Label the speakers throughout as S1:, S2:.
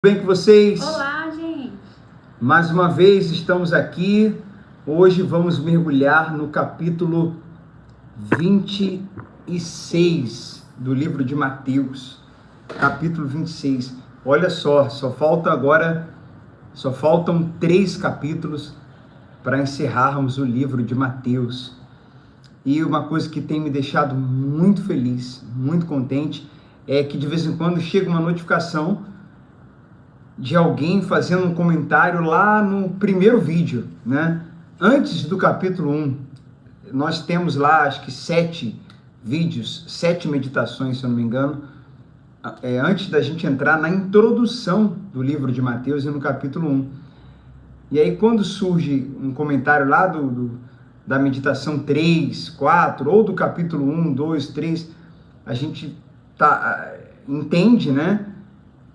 S1: Tudo bem com vocês?
S2: Olá, gente!
S1: Mais uma vez estamos aqui. Hoje vamos mergulhar no capítulo 26 do livro de Mateus. Capítulo 26. Olha só, só faltam 3 capítulos para encerrarmos o livro de Mateus. E uma coisa que tem me deixado muito feliz, muito contente, é que de vez em quando chega uma notificação de alguém fazendo um comentário lá no primeiro vídeo, né? Antes do capítulo 1, nós temos lá, acho que 7 vídeos, 7 meditações, se eu não me engano, antes da gente entrar na introdução do livro de Mateus e no capítulo 1. E aí, quando surge um comentário lá da meditação 3, 4, ou do capítulo 1, 2, 3, a gente entende, né?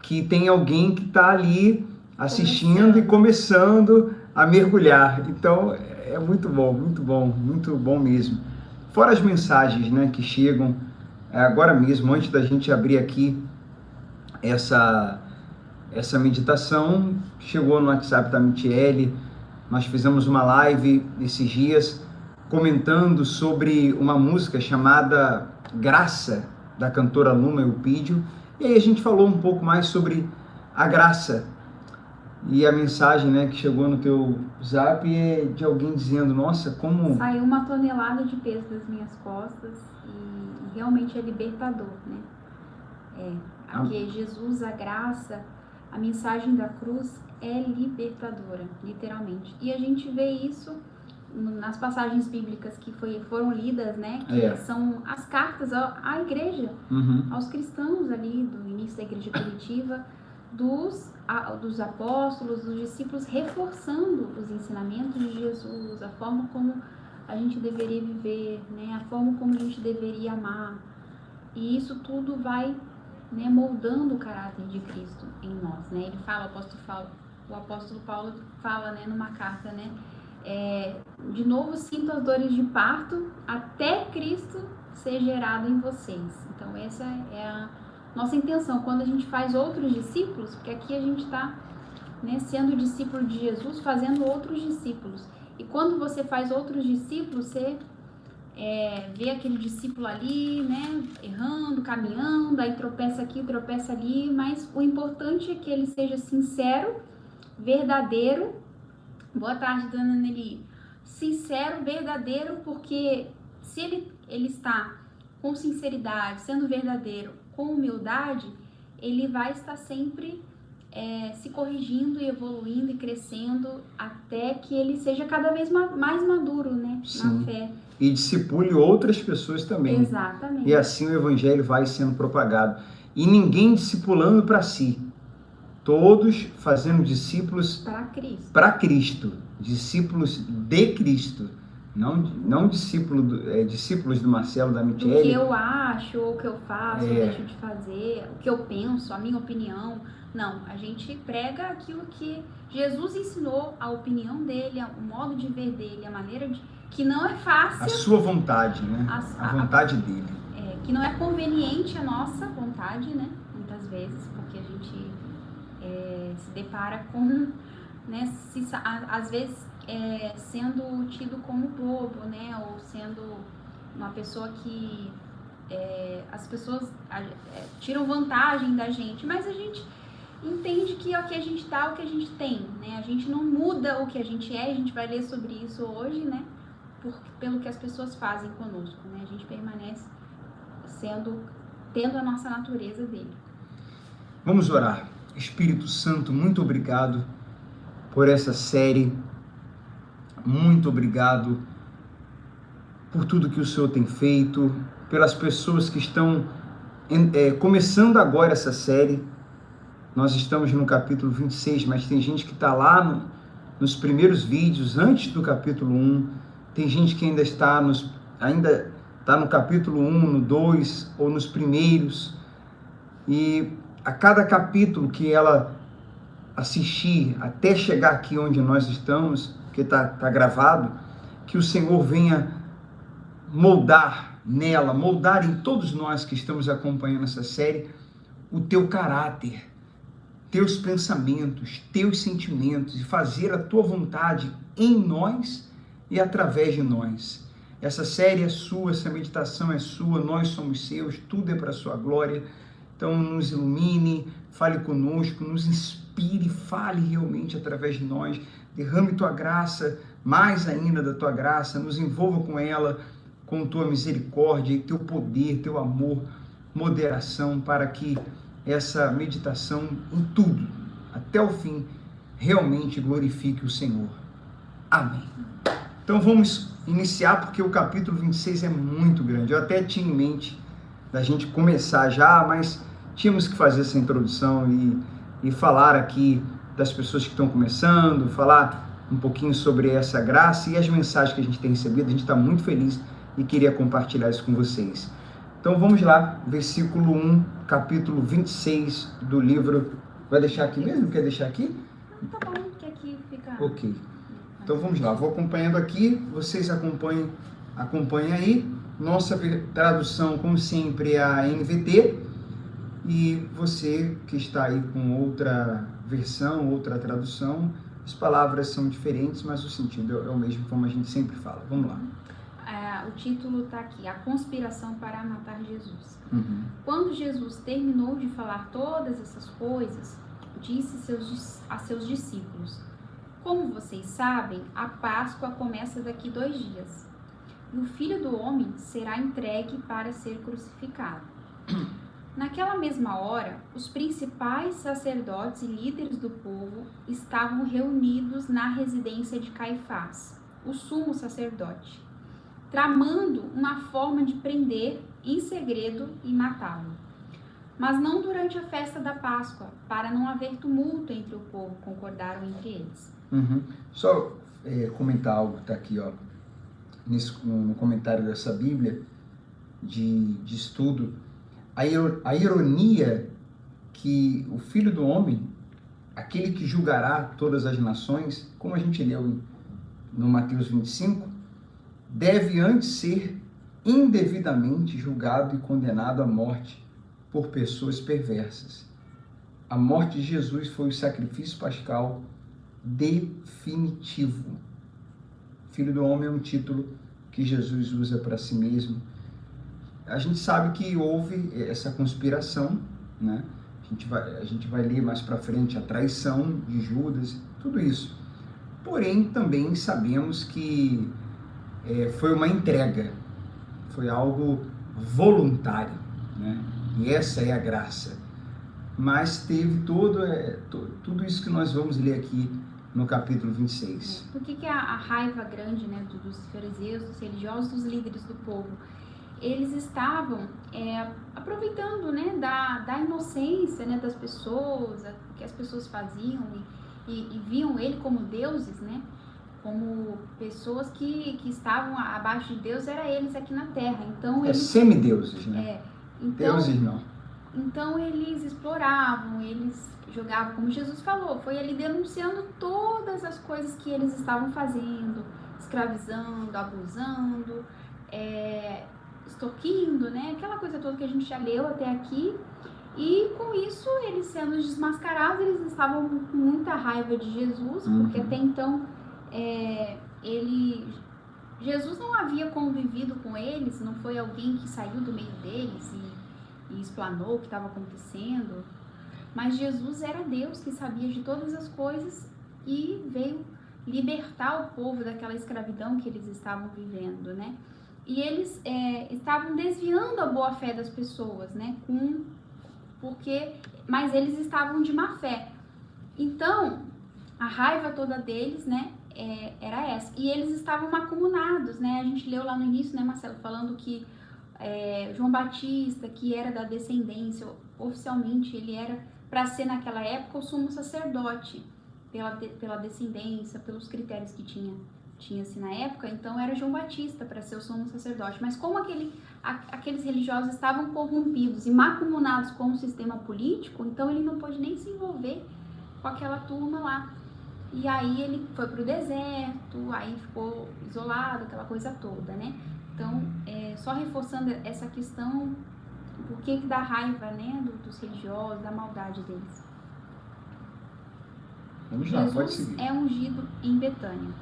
S1: Que tem alguém que está ali assistindo e começando a mergulhar. Então, é muito bom mesmo. Fora as mensagens, né, que chegam agora mesmo, antes da gente abrir aqui essa meditação, chegou no WhatsApp da Michele, nós fizemos uma live esses dias, comentando sobre uma música chamada Graça, da cantora Luma Eupídio. E aí a gente falou um pouco mais sobre a graça. E a mensagem, né, que chegou no teu zap é de alguém dizendo, nossa, como...
S2: Saiu 1 tonelada de peso das minhas costas e realmente é libertador, né? Aqui é Jesus, a graça, a mensagem da cruz é libertadora, literalmente. E a gente vê isso nas passagens bíblicas que foram lidas, né? Que são as cartas à igreja, aos cristãos ali do início da igreja primitiva, dos apóstolos, dos discípulos, reforçando os ensinamentos de Jesus, a forma como a gente deveria viver, né? A forma como a gente deveria amar. E isso tudo vai, né, moldando o caráter de Cristo em nós, né? Ele fala, o apóstolo Paulo fala, né, numa carta, né? De novo sinto as dores de parto até Cristo ser gerado em vocês. Então essa é a nossa intenção quando a gente faz outros discípulos, porque aqui a gente está, né, sendo discípulo de Jesus, fazendo outros discípulos. E quando você faz outros discípulos, você vê aquele discípulo ali, né, errando, caminhando, aí tropeça aqui, tropeça ali, mas o importante é que ele seja sincero, verdadeiro. Boa tarde, dona Nelly. Sincero, verdadeiro, porque se ele está com sinceridade, sendo verdadeiro, com humildade, ele vai estar sempre se corrigindo e evoluindo e crescendo até que ele seja cada vez mais maduro, né?
S1: Sim.
S2: Na fé.
S1: E discipule outras pessoas também.
S2: Exatamente.
S1: E assim o evangelho vai sendo propagado. E ninguém discipulando para si. Todos fazendo discípulos para Cristo, discípulos de Cristo, não discípulos do Marcelo, da Michele.
S2: Do que eu acho, ou o que eu faço, ou deixo de fazer, o que eu penso, a minha opinião. Não, a gente prega aquilo que Jesus ensinou, a opinião dele, o modo de ver dele, a maneira que não é fácil.
S1: A sua vontade, né? A vontade dele.
S2: Que não é conveniente a nossa vontade, né? Muitas vezes, porque a gente se depara com, né, às vezes sendo tido como bobo, né, ou sendo uma pessoa que as pessoas tiram vantagem da gente, mas a gente entende que é o que a gente dá, o que a gente tem, né, a gente não muda o que a gente é, a gente vai ler sobre isso hoje, né, pelo que as pessoas fazem conosco, né, a gente permanece tendo a nossa natureza dele.
S1: Vamos orar. Espírito Santo, muito obrigado por essa série, muito obrigado por tudo que o Senhor tem feito, pelas pessoas que estão começando agora essa série. Nós estamos no capítulo 26, mas tem gente que está lá nos primeiros vídeos, antes do capítulo 1, tem gente que ainda está no capítulo 1, no 2 ou nos primeiros, e a cada capítulo que ela assistir, até chegar aqui onde nós estamos, que está gravado, que o Senhor venha moldar nela, moldar em todos nós que estamos acompanhando essa série, o teu caráter, teus pensamentos, teus sentimentos e fazer a tua vontade em nós e através de nós. Essa série é sua, essa meditação é sua, nós somos seus, tudo é para a sua glória. Então nos ilumine, fale conosco, nos inspire, fale realmente através de nós, derrame tua graça, mais ainda da tua graça, nos envolva com ela, com tua misericórdia, teu poder, teu amor, moderação, para que essa meditação em tudo, até o fim, realmente glorifique o Senhor. Amém. Então vamos iniciar, porque o capítulo 26 é muito grande. Eu até tinha em mente da gente começar já, mas tínhamos que fazer essa introdução e falar aqui das pessoas que estão começando, falar um pouquinho sobre essa graça e as mensagens que a gente tem recebido. A gente está muito feliz e queria compartilhar isso com vocês. Então vamos lá, versículo 1, capítulo 26 do livro. Vai deixar aqui mesmo? Quer deixar aqui?
S2: Tá bom, que aqui fica...
S1: Ok. Então vamos lá, vou acompanhando aqui, vocês acompanhem aí. Nossa tradução, como sempre, é a NVT. E você que está aí com outra versão, outra tradução, as palavras são diferentes, mas o sentido é o mesmo, como a gente sempre fala. Vamos lá.
S2: O título está aqui, A Conspiração para Matar Jesus.
S1: Uhum.
S2: Quando Jesus terminou de falar todas essas coisas, disse a seus discípulos: como vocês sabem, a Páscoa começa daqui 2 dias, e o Filho do Homem será entregue para ser crucificado. Naquela mesma hora, os principais sacerdotes e líderes do povo estavam reunidos na residência de Caifás, o sumo sacerdote, tramando uma forma de prender em segredo e matá-lo. Mas não durante a festa da Páscoa, para não haver tumulto entre o povo, concordaram entre eles.
S1: Uhum. Só comentar algo que está aqui, ó, no comentário dessa Bíblia de estudo. A ironia que o Filho do Homem, aquele que julgará todas as nações, como a gente leu no Mateus 25, deve antes ser indevidamente julgado e condenado à morte por pessoas perversas. A morte de Jesus foi o sacrifício pascal definitivo. Filho do Homem é um título que Jesus usa para si mesmo. A gente sabe que houve essa conspiração, né? A gente vai ler mais para frente a traição de Judas, tudo isso. Porém, também sabemos que foi uma entrega, foi algo voluntário, né? E essa é a graça. Mas teve tudo isso que nós vamos ler aqui no capítulo 26.
S2: Por que a raiva grande, né, dos fariseus, dos religiosos, dos líderes do povo? Eles estavam aproveitando, né, da inocência, né, das pessoas, o que as pessoas faziam e viam ele como deuses, né, como pessoas que estavam abaixo de Deus, era eles aqui na terra. Então eles,
S1: semideuses, né?
S2: Então,
S1: deuses não.
S2: Então eles exploravam, eles jogavam, como Jesus falou, foi ali denunciando todas as coisas que eles estavam fazendo, escravizando, abusando, extorquindo, né? Aquela coisa toda que a gente já leu até aqui. E com isso, eles sendo desmascarados, eles estavam com muita raiva de Jesus, porque até então Jesus não havia convivido com eles, não foi alguém que saiu do meio deles e explanou o que estava acontecendo, mas Jesus era Deus que sabia de todas as coisas e veio libertar o povo daquela escravidão que eles estavam vivendo, né? E eles estavam desviando a boa fé das pessoas, né? Mas eles estavam de má fé. Então, a raiva toda deles, né, era essa. E eles estavam macumunados, né? A gente leu lá no início, né, Marcelo, falando que João Batista, que era da descendência, oficialmente ele era, para ser naquela época, o sumo sacerdote, pela descendência, pelos critérios que tinha-se na época. Então era João Batista para ser o sumo sacerdote. Mas como aqueles religiosos estavam corrompidos e macumunados com o sistema político, então ele não pôde nem se envolver com aquela turma lá. E aí ele foi para o deserto, aí ficou isolado, aquela coisa toda, né? Então, só reforçando essa questão, por que dá raiva, né, dos religiosos, da maldade deles.
S1: Vamos lá, pode
S2: Jesus
S1: seguir.
S2: é ungido em Betânia.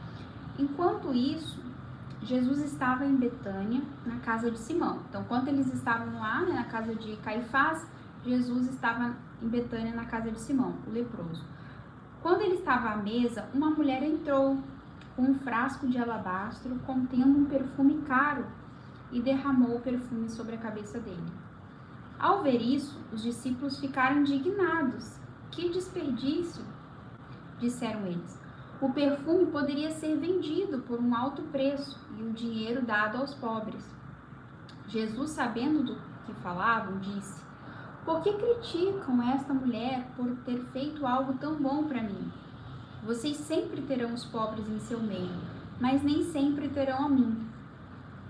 S2: Enquanto isso, Jesus estava em Betânia, na casa de Simão. Então, quando eles estavam lá, né, na casa de Caifás, Jesus estava em Betânia, na casa de Simão, o leproso. Quando ele estava à mesa, uma mulher entrou com um frasco de alabastro contendo um perfume caro e derramou o perfume sobre a cabeça dele. Ao ver isso, os discípulos ficaram indignados. Que desperdício! Disseram eles. O perfume poderia ser vendido por um alto preço e o dinheiro dado aos pobres. Jesus, sabendo do que falavam, disse: Por que criticam esta mulher por ter feito algo tão bom para mim? Vocês sempre terão os pobres em seu meio, mas nem sempre terão a mim.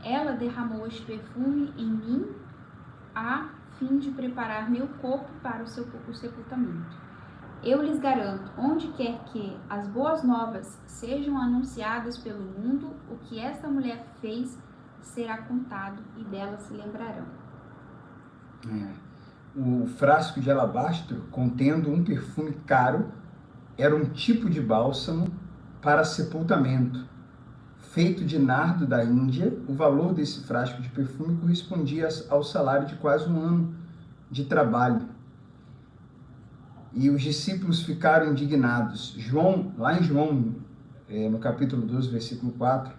S2: Ela derramou este perfume em mim a fim de preparar meu corpo para o sepultamento. Eu lhes garanto, onde quer que as boas novas sejam anunciadas pelo mundo, o que esta mulher fez será contado e dela se lembrarão.
S1: O frasco de alabastro, contendo um perfume caro, era um tipo de bálsamo para sepultamento. Feito de nardo da Índia, o valor desse frasco de perfume correspondia ao salário de quase um ano de trabalho. E os discípulos ficaram indignados. Lá em João, no capítulo 12, versículo 4,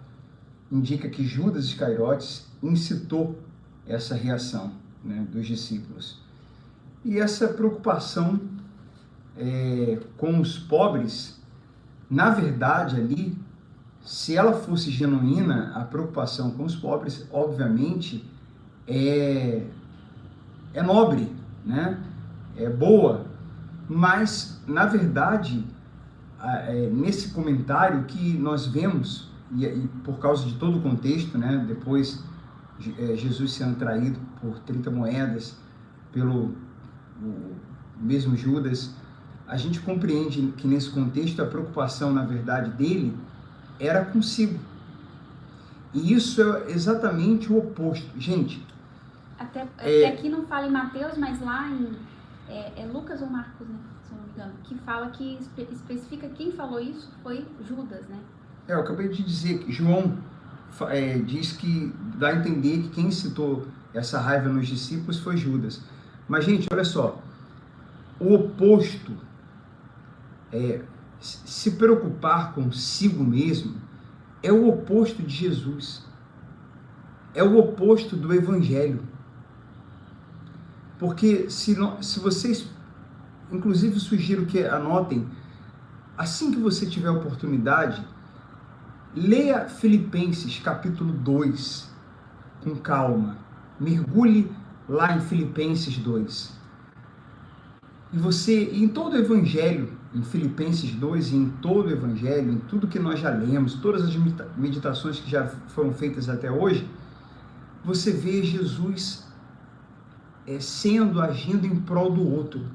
S1: indica que Judas Iscariotes incitou essa reação, né, dos discípulos. E essa preocupação com os pobres, na verdade ali, se ela fosse genuína, a preocupação com os pobres, obviamente, é nobre, né? É boa, mas, na verdade, nesse comentário que nós vemos, e por causa de todo o contexto, né? Depois Jesus sendo traído por 30 moedas pelo mesmo Judas, a gente compreende que nesse contexto a preocupação, na verdade, dele era consigo. E isso é exatamente o oposto. Gente,
S2: até aqui não fala em Mateus, mas lá em Lucas ou Marcos, né, se eu não me engano, que fala que especifica quem falou isso foi Judas, né?
S1: Eu acabei de dizer que João diz que dá a entender que quem citou essa raiva nos discípulos foi Judas. Mas, gente, olha só, o oposto se preocupar consigo mesmo é o oposto de Jesus. É o oposto do Evangelho. Porque se vocês, inclusive sugiro que anotem, assim que você tiver oportunidade, leia Filipenses capítulo 2 com calma. Mergulhe lá em Filipenses 2. E você, em todo o Evangelho, em Filipenses 2 e em todo o Evangelho, em tudo que nós já lemos, todas as meditações que já foram feitas até hoje, você vê Jesus agindo em prol do outro,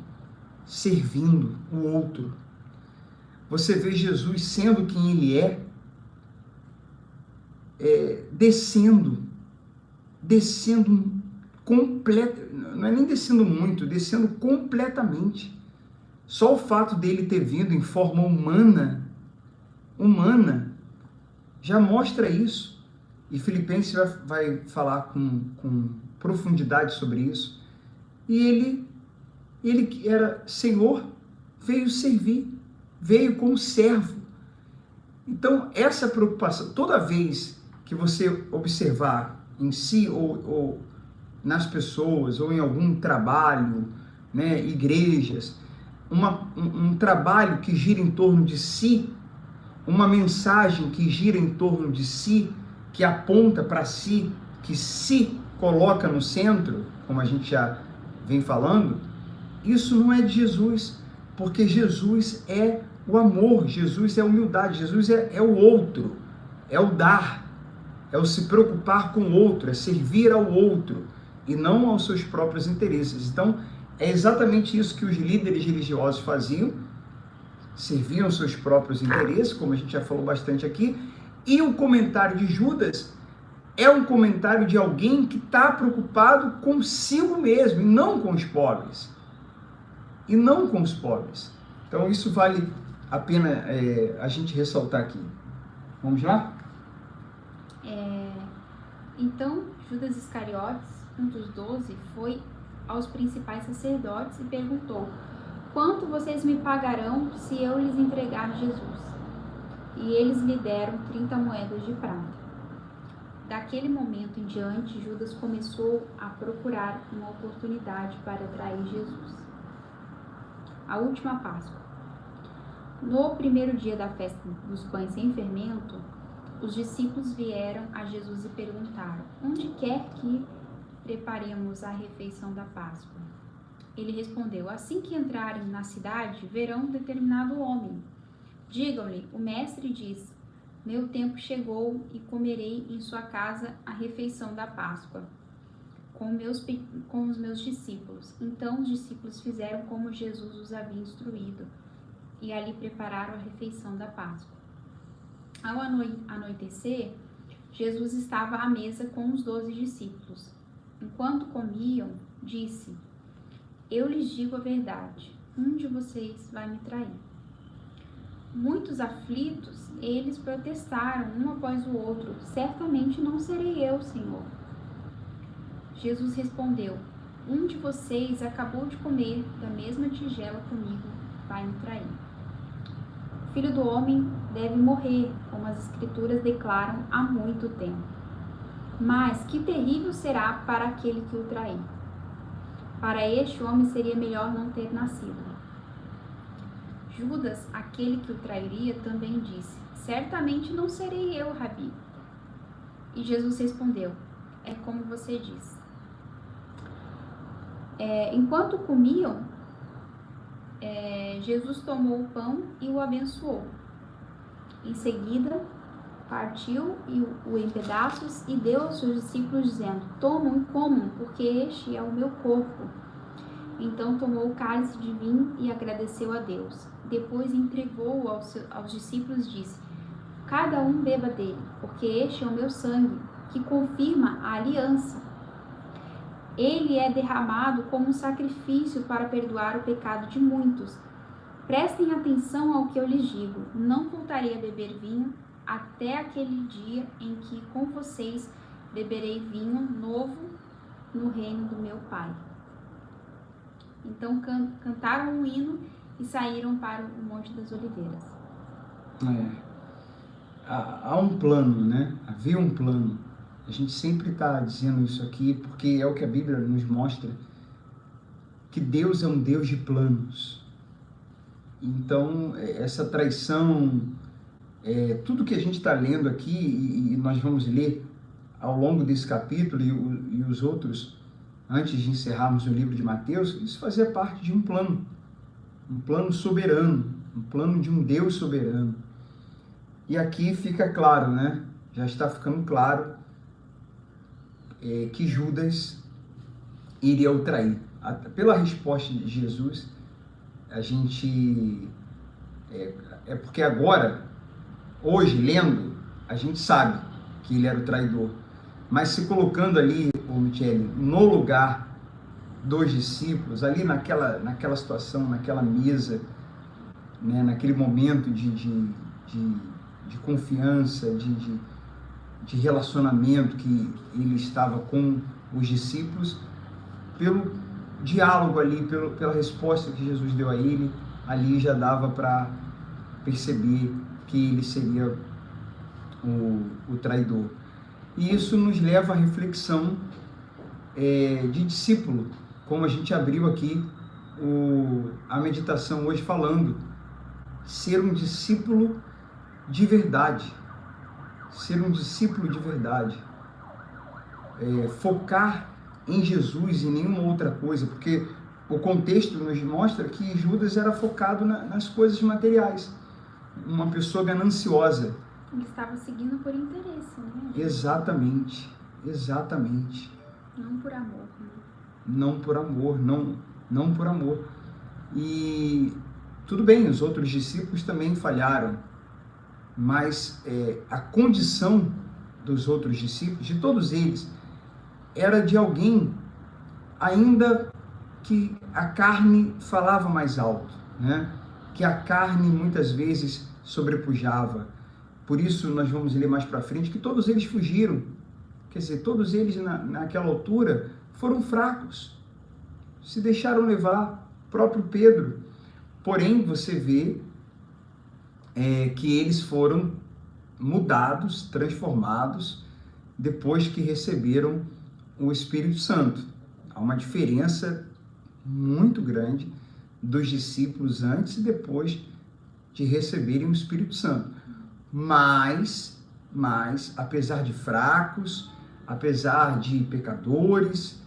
S1: servindo o outro. Você vê Jesus sendo quem ele descendo completo, não é nem descendo muito, descendo completamente. Só o fato dele ter vindo em forma humana, já mostra isso. E Filipenses vai falar com profundidade sobre isso. E ele que era Senhor, veio servir, veio como servo. Então, essa preocupação, toda vez que você observar em si ou nas pessoas, ou em algum trabalho, né, igrejas, um trabalho que gira em torno de si, uma mensagem que gira em torno de si, que aponta para si, que se coloca no centro, como a gente já vem falando, isso não é de Jesus, porque Jesus é o amor, Jesus é a humildade, Jesus é o outro, é o dar, é o se preocupar com o outro, é servir ao outro e não aos seus próprios interesses. Então, é exatamente isso que os líderes religiosos faziam, serviam aos seus próprios interesses, como a gente já falou bastante aqui, e o comentário de Judas é um comentário de alguém que está preocupado consigo mesmo, e não com os pobres. E não com os pobres. Então, isso vale a pena a gente ressaltar aqui. Vamos lá?
S2: Então, Judas Iscariotes, um dos 12, foi aos principais sacerdotes e perguntou: quanto vocês me pagarão se eu lhes entregar Jesus? E eles lhe deram 30 moedas de prata. Daquele momento em diante, Judas começou a procurar uma oportunidade para trair Jesus. A última Páscoa. No primeiro dia da festa dos pães sem fermento, os discípulos vieram a Jesus e perguntaram: onde quer que preparemos a refeição da Páscoa? Ele respondeu: assim que entrarem na cidade, verão um determinado homem. Digam-lhe: o mestre diz, meu tempo chegou e comerei em sua casa a refeição da Páscoa com os meus discípulos. Então os discípulos fizeram como Jesus os havia instruído e ali prepararam a refeição da Páscoa. Ao anoitecer, Jesus estava à mesa com os 12 discípulos. Enquanto comiam, disse: eu lhes digo a verdade, um de vocês vai me trair. Muitos aflitos, eles protestaram um após o outro: certamente não serei eu, Senhor. Jesus respondeu: um de vocês acabou de comer da mesma tigela comigo, vai me trair. O Filho do Homem deve morrer, como as Escrituras declaram há muito tempo. Mas que terrível será para aquele que o trair. Para este homem seria melhor não ter nascido. Judas, aquele que o trairia, também disse: certamente não serei eu, Rabi. E Jesus respondeu: é como você diz. Enquanto comiam, Jesus tomou o pão e o abençoou. Em seguida, partiu o em pedaços e deu aos seus discípulos, dizendo: tomam e comam, porque este é o meu corpo. Então tomou o cálice de vinho e agradeceu a Deus. Depois entregou-o aos discípulos e disse: cada um beba dele, porque este é o meu sangue, que confirma a aliança. Ele é derramado como um sacrifício para perdoar o pecado de muitos. Prestem atenção ao que eu lhes digo: não voltarei a beber vinho até aquele dia em que com vocês beberei vinho novo no reino do meu Pai. Então cantaram um hino e saíram para o Monte das Oliveiras.
S1: Há um plano, né? Havia um plano. A gente sempre está dizendo isso aqui porque é o que a Bíblia nos mostra, que Deus é um Deus de planos. Então, essa traição, tudo que a gente está lendo aqui, e nós vamos ler ao longo desse capítulo e os outros, antes de encerrarmos o livro de Mateus, isso fazia parte de um plano soberano, um plano de um Deus soberano. E aqui fica claro, né? Já está ficando claro que Judas iria o trair. Pela resposta de Jesus, a gente... porque agora, hoje, lendo, a gente sabe que ele era o traidor. Mas se colocando ali, Michele, no lugar dos discípulos, ali naquela situação, naquela mesa, né, naquele momento de confiança, de relacionamento que ele estava com os discípulos, pelo diálogo ali, pela resposta que Jesus deu a ele, ali já dava para perceber que ele seria o traidor. E isso nos leva à reflexão de discípulo, como a gente abriu aqui a meditação hoje falando, ser um discípulo de verdade, ser um discípulo de verdade, focar em Jesus e nenhuma outra coisa, porque o contexto nos mostra que Judas era focado nas coisas materiais, uma pessoa gananciosa.
S2: Ele estava seguindo por interesse, né?
S1: Exatamente.
S2: Não por amor. Né?
S1: Não por amor. E tudo bem, os outros discípulos também falharam, mas a condição dos outros discípulos, de todos eles, era de alguém ainda que a carne falava mais alto, né? que a carne muitas vezes sobrepujava. Por isso nós vamos ler mais para frente que todos eles fugiram. Quer dizer, todos eles naquela altura foram fracos, se deixaram levar, próprio Pedro. Porém, você vê que eles foram mudados, transformados, depois que receberam o Espírito Santo. Há uma diferença muito grande dos discípulos antes e depois de receberem o Espírito Santo. Mas, apesar de fracos, apesar de pecadores,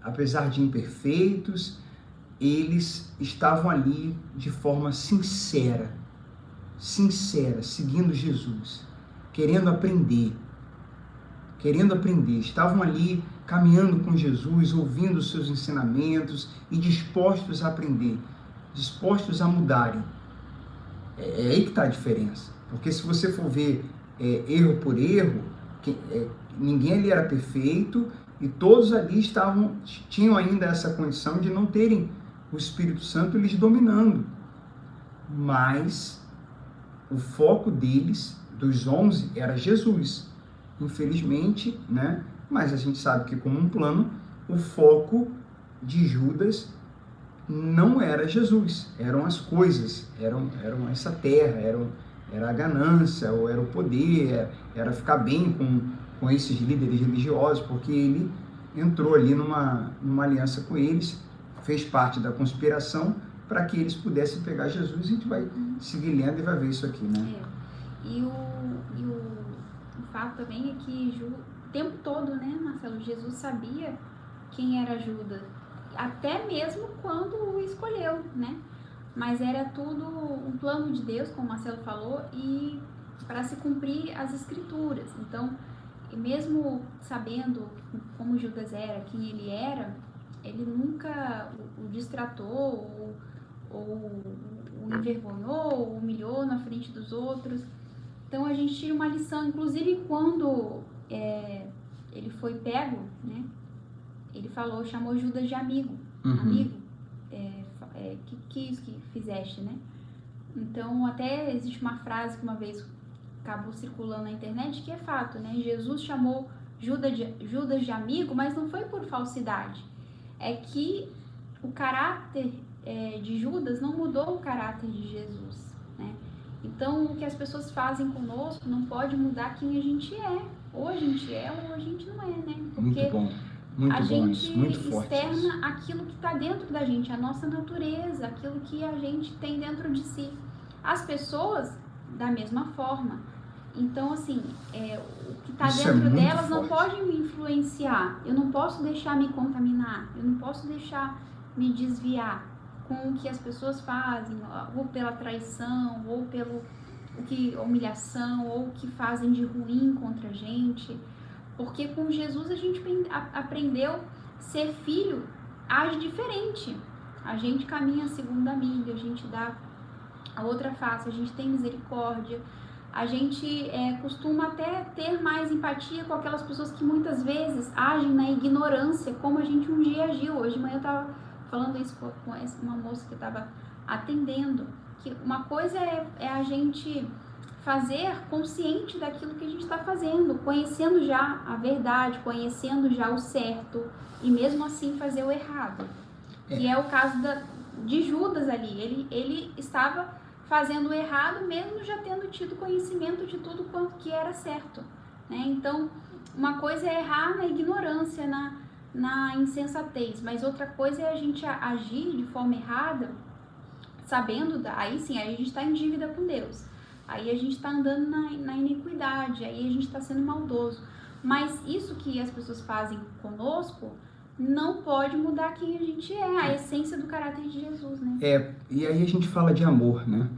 S1: apesar de imperfeitos, eles estavam ali de forma sincera, seguindo Jesus, querendo aprender, estavam ali caminhando com Jesus, ouvindo os seus ensinamentos e dispostos a aprender, dispostos a mudarem. É aí que está a diferença, porque se você for ver erro por erro, ninguém ali era perfeito e todos ali tinham ainda essa condição de não terem o Espírito Santo lhes dominando, mas o foco deles, dos 11, era Jesus. Infelizmente, né? Mas a gente sabe que como um plano, o foco de Judas não era Jesus, eram as coisas, eram essa terra, era a ganância, ou era o poder, era ficar bem com esses líderes religiosos, porque ele entrou ali numa aliança com eles, fez parte da conspiração para que eles pudessem pegar Jesus. A gente vai seguir lendo e vai ver isso aqui, né?
S2: E o fato também é que o tempo todo, né, Marcelo, Jesus sabia quem era Judas, até mesmo quando o escolheu, né? Mas era tudo um plano de Deus, como o Marcelo falou, e para se cumprir as Escrituras. Então, mesmo sabendo como Judas era, quem ele era, ele nunca o distratou ou o envergonhou, ou humilhou na frente dos outros. Então a gente tira uma lição, inclusive quando ele foi pego, né? Ele chamou Judas de amigo, que fizeste, né? Então até existe uma frase que uma vez acabou circulando na internet que é fato, né? Jesus chamou Judas de amigo, mas não foi por falsidade. É que o caráter de Judas não mudou o caráter de Jesus, né? Então, o que as pessoas fazem conosco não pode mudar quem a gente é. Ou a gente é, ou a gente não é, né? Porque
S1: muito
S2: a
S1: bom,
S2: gente
S1: muito forte
S2: externa
S1: isso.
S2: aquilo que está dentro da gente, a nossa natureza, aquilo que a gente tem dentro de si. As pessoas, da mesma forma. Então, assim, o que está dentro delas não pode me influenciar. Eu não posso deixar me contaminar, eu não posso deixar me desviar com o que as pessoas fazem, ou pela traição, ou humilhação, ou o que fazem de ruim contra a gente. Porque com Jesus a gente aprendeu ser filho, age diferente. A gente caminha segundo a milha, a gente dá a outra face, a gente tem misericórdia. A gente costuma até ter mais empatia com aquelas pessoas que muitas vezes agem na ignorância, como a gente um dia agiu. Hoje de manhã eu estava falando isso com uma moça que estava atendendo, que uma coisa é a gente fazer consciente daquilo que a gente está fazendo, conhecendo já a verdade, conhecendo já o certo, e mesmo assim fazer o errado. Que é o caso de Judas ali. Ele estava fazendo o errado, mesmo já tendo tido conhecimento de tudo quanto que era certo, né? Então, uma coisa é errar na ignorância, na insensatez, mas outra coisa é a gente agir de forma errada, sabendo, aí sim, aí a gente está em dívida com Deus, aí a gente está andando na iniquidade, aí a gente está sendo maldoso. Mas isso que as pessoas fazem conosco não pode mudar quem a gente é, a essência do caráter de Jesus, né?
S1: E aí a gente fala de amor, né?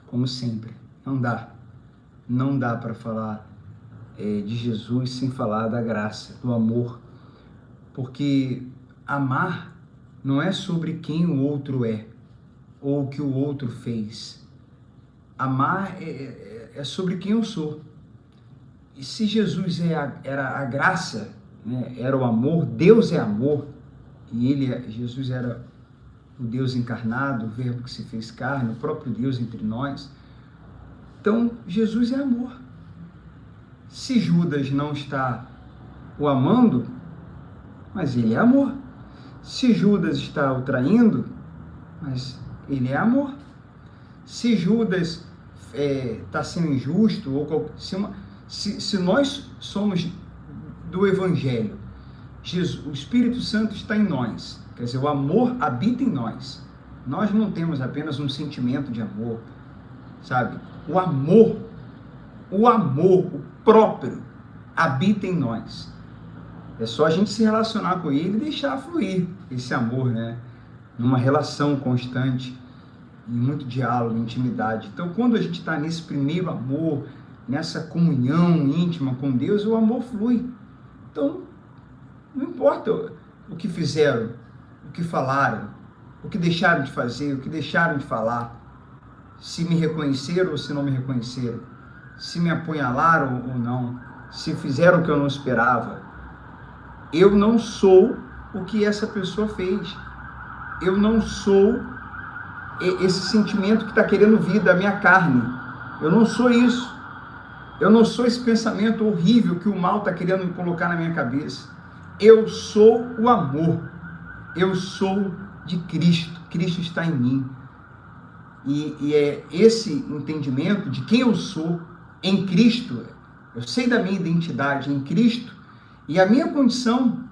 S1: Como sempre, não dá para falar de Jesus sem falar da graça, do amor, porque amar não é sobre quem o outro é ou o que o outro fez. Amar é sobre quem eu sou. E se Jesus era a graça, né, era o amor, Deus é amor, e Jesus era o Deus encarnado, o Verbo que se fez carne, o próprio Deus entre nós. Então, Jesus é amor. Se Judas não está o amando, mas ele é amor. Se Judas está o traindo, mas ele é amor. Se Judas está sendo injusto, ou se nós somos do Evangelho, Jesus, o Espírito Santo está em nós, quer dizer, o amor habita em nós. Nós não temos apenas um sentimento de amor, sabe? O amor o próprio, habita em nós. É só a gente se relacionar com ele e deixar fluir esse amor, né? Numa relação constante, em muito diálogo, intimidade. Então, quando a gente está nesse primeiro amor, nessa comunhão íntima com Deus, o amor flui. Então, não importa o que fizeram, o que falaram, o que deixaram de fazer, o que deixaram de falar, se me reconheceram ou se não me reconheceram, se me apunhalaram ou não, se fizeram o que eu não esperava. Eu não sou o que essa pessoa fez. Eu não sou esse sentimento que está querendo vir da minha carne. Eu não sou isso. Eu não sou esse pensamento horrível que o mal está querendo me colocar na minha cabeça. Eu sou o amor. Eu sou de Cristo. Cristo está em mim. E é esse entendimento de quem eu sou em Cristo. Eu sei da minha identidade em Cristo. E a minha condição,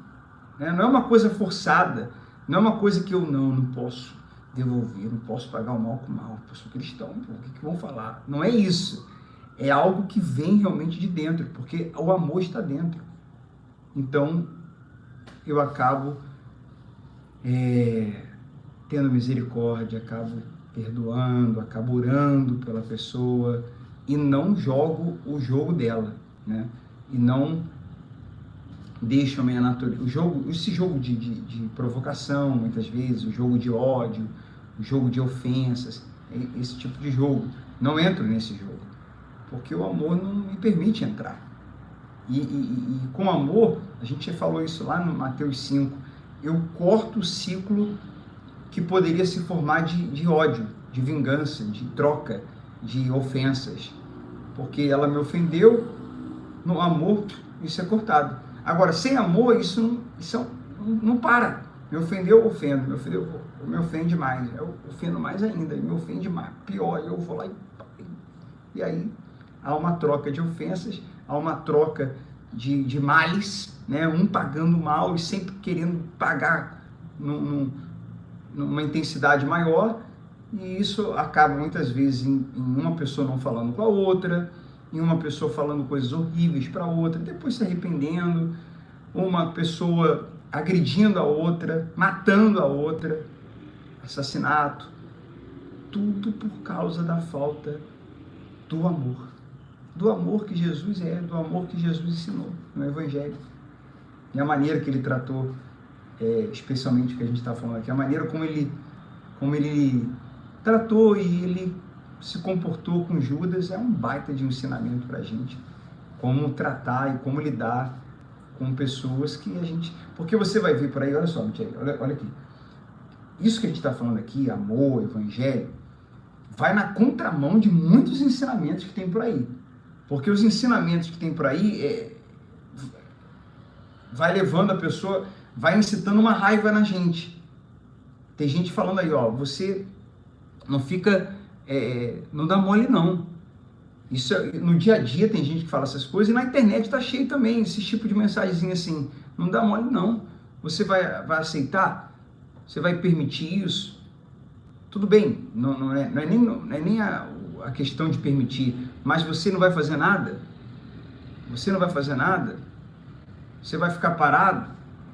S1: né, não é uma coisa forçada. Não é uma coisa que eu não posso devolver. Não posso pagar o mal com o mal. Eu sou cristão. O que vão falar? Não é isso. É algo que vem realmente de dentro. Porque o amor está dentro. Então, eu acabo tendo misericórdia, acabo perdoando, acabo orando pela pessoa e não jogo o jogo dela, né? E não deixo a minha natureza, esse jogo de provocação, muitas vezes, o jogo de ódio, o jogo de ofensas, esse tipo de jogo. Não entro nesse jogo, porque o amor não me permite entrar. E com amor, a gente falou isso lá no Mateus 5, eu corto o ciclo que poderia se formar de ódio, de vingança, de troca, de ofensas. Porque ela me ofendeu, no amor, isso é cortado. Agora, sem amor, isso não para. Me ofendeu, eu ofendo. Me ofende mais. Eu ofendo mais ainda, me ofende mais. Pior, eu vou lá e aí há uma troca de ofensas, há uma troca de males, né? Um pagando mal e sempre querendo pagar numa intensidade maior, e isso acaba muitas vezes em uma pessoa não falando com a outra, em uma pessoa falando coisas horríveis para a outra, depois se arrependendo, uma pessoa agredindo a outra, matando a outra, assassinato, tudo por causa da falta do amor que Jesus do amor que Jesus ensinou no Evangelho. E a maneira que ele tratou, especialmente o que a gente está falando aqui, a maneira como ele tratou e ele se comportou com Judas é um baita de ensinamento para a gente. Como tratar e como lidar com pessoas que a gente... Porque você vai ver por aí, olha só, olha aqui. Isso que a gente está falando aqui, amor, Evangelho, vai na contramão de muitos ensinamentos que tem por aí. Porque os ensinamentos que tem por aí vai levando a pessoa, vai incitando uma raiva na gente. Tem gente falando aí, ó, você não fica, não dá mole não. Isso no dia a dia tem gente que fala essas coisas e na internet tá cheio também esse tipo de mensagenzinha assim, não dá mole não. Você vai aceitar? Você vai permitir isso? Tudo bem, não é nem a questão de permitir, mas você não vai fazer nada? Você não vai fazer nada? Você vai ficar parado?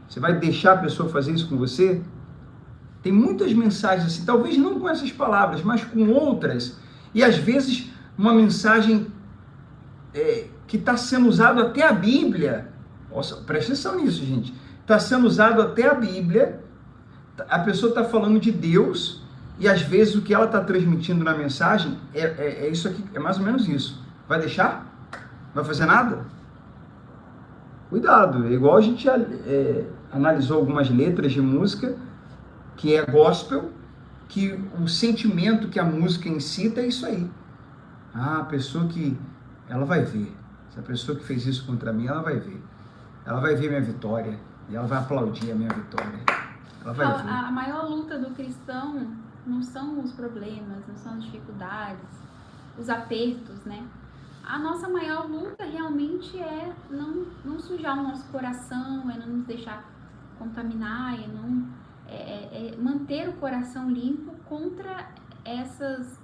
S1: Você vai deixar a pessoa fazer isso com você? Tem muitas mensagens assim, talvez não com essas palavras, mas com outras, e às vezes uma mensagem que está sendo usado até a Bíblia. Nossa, presta atenção nisso, gente. Está sendo usado até a Bíblia, a pessoa está falando de Deus, e às vezes o que ela está transmitindo na mensagem é isso aqui, é mais ou menos isso. Vai deixar? Vai fazer nada? Cuidado, é igual a gente analisou algumas letras de música que é gospel que o sentimento que a música incita é isso aí. Ah, a pessoa que... ela vai ver. Se a pessoa que fez isso contra mim, ela vai ver. Ela vai ver minha vitória. E ela vai aplaudir a minha vitória. Ela vai ver.
S2: A maior luta do cristão não são os problemas, não são as dificuldades, os apertos, né? A nossa maior luta realmente é não sujar o nosso coração, é não nos deixar contaminar, é manter o coração limpo contra essas,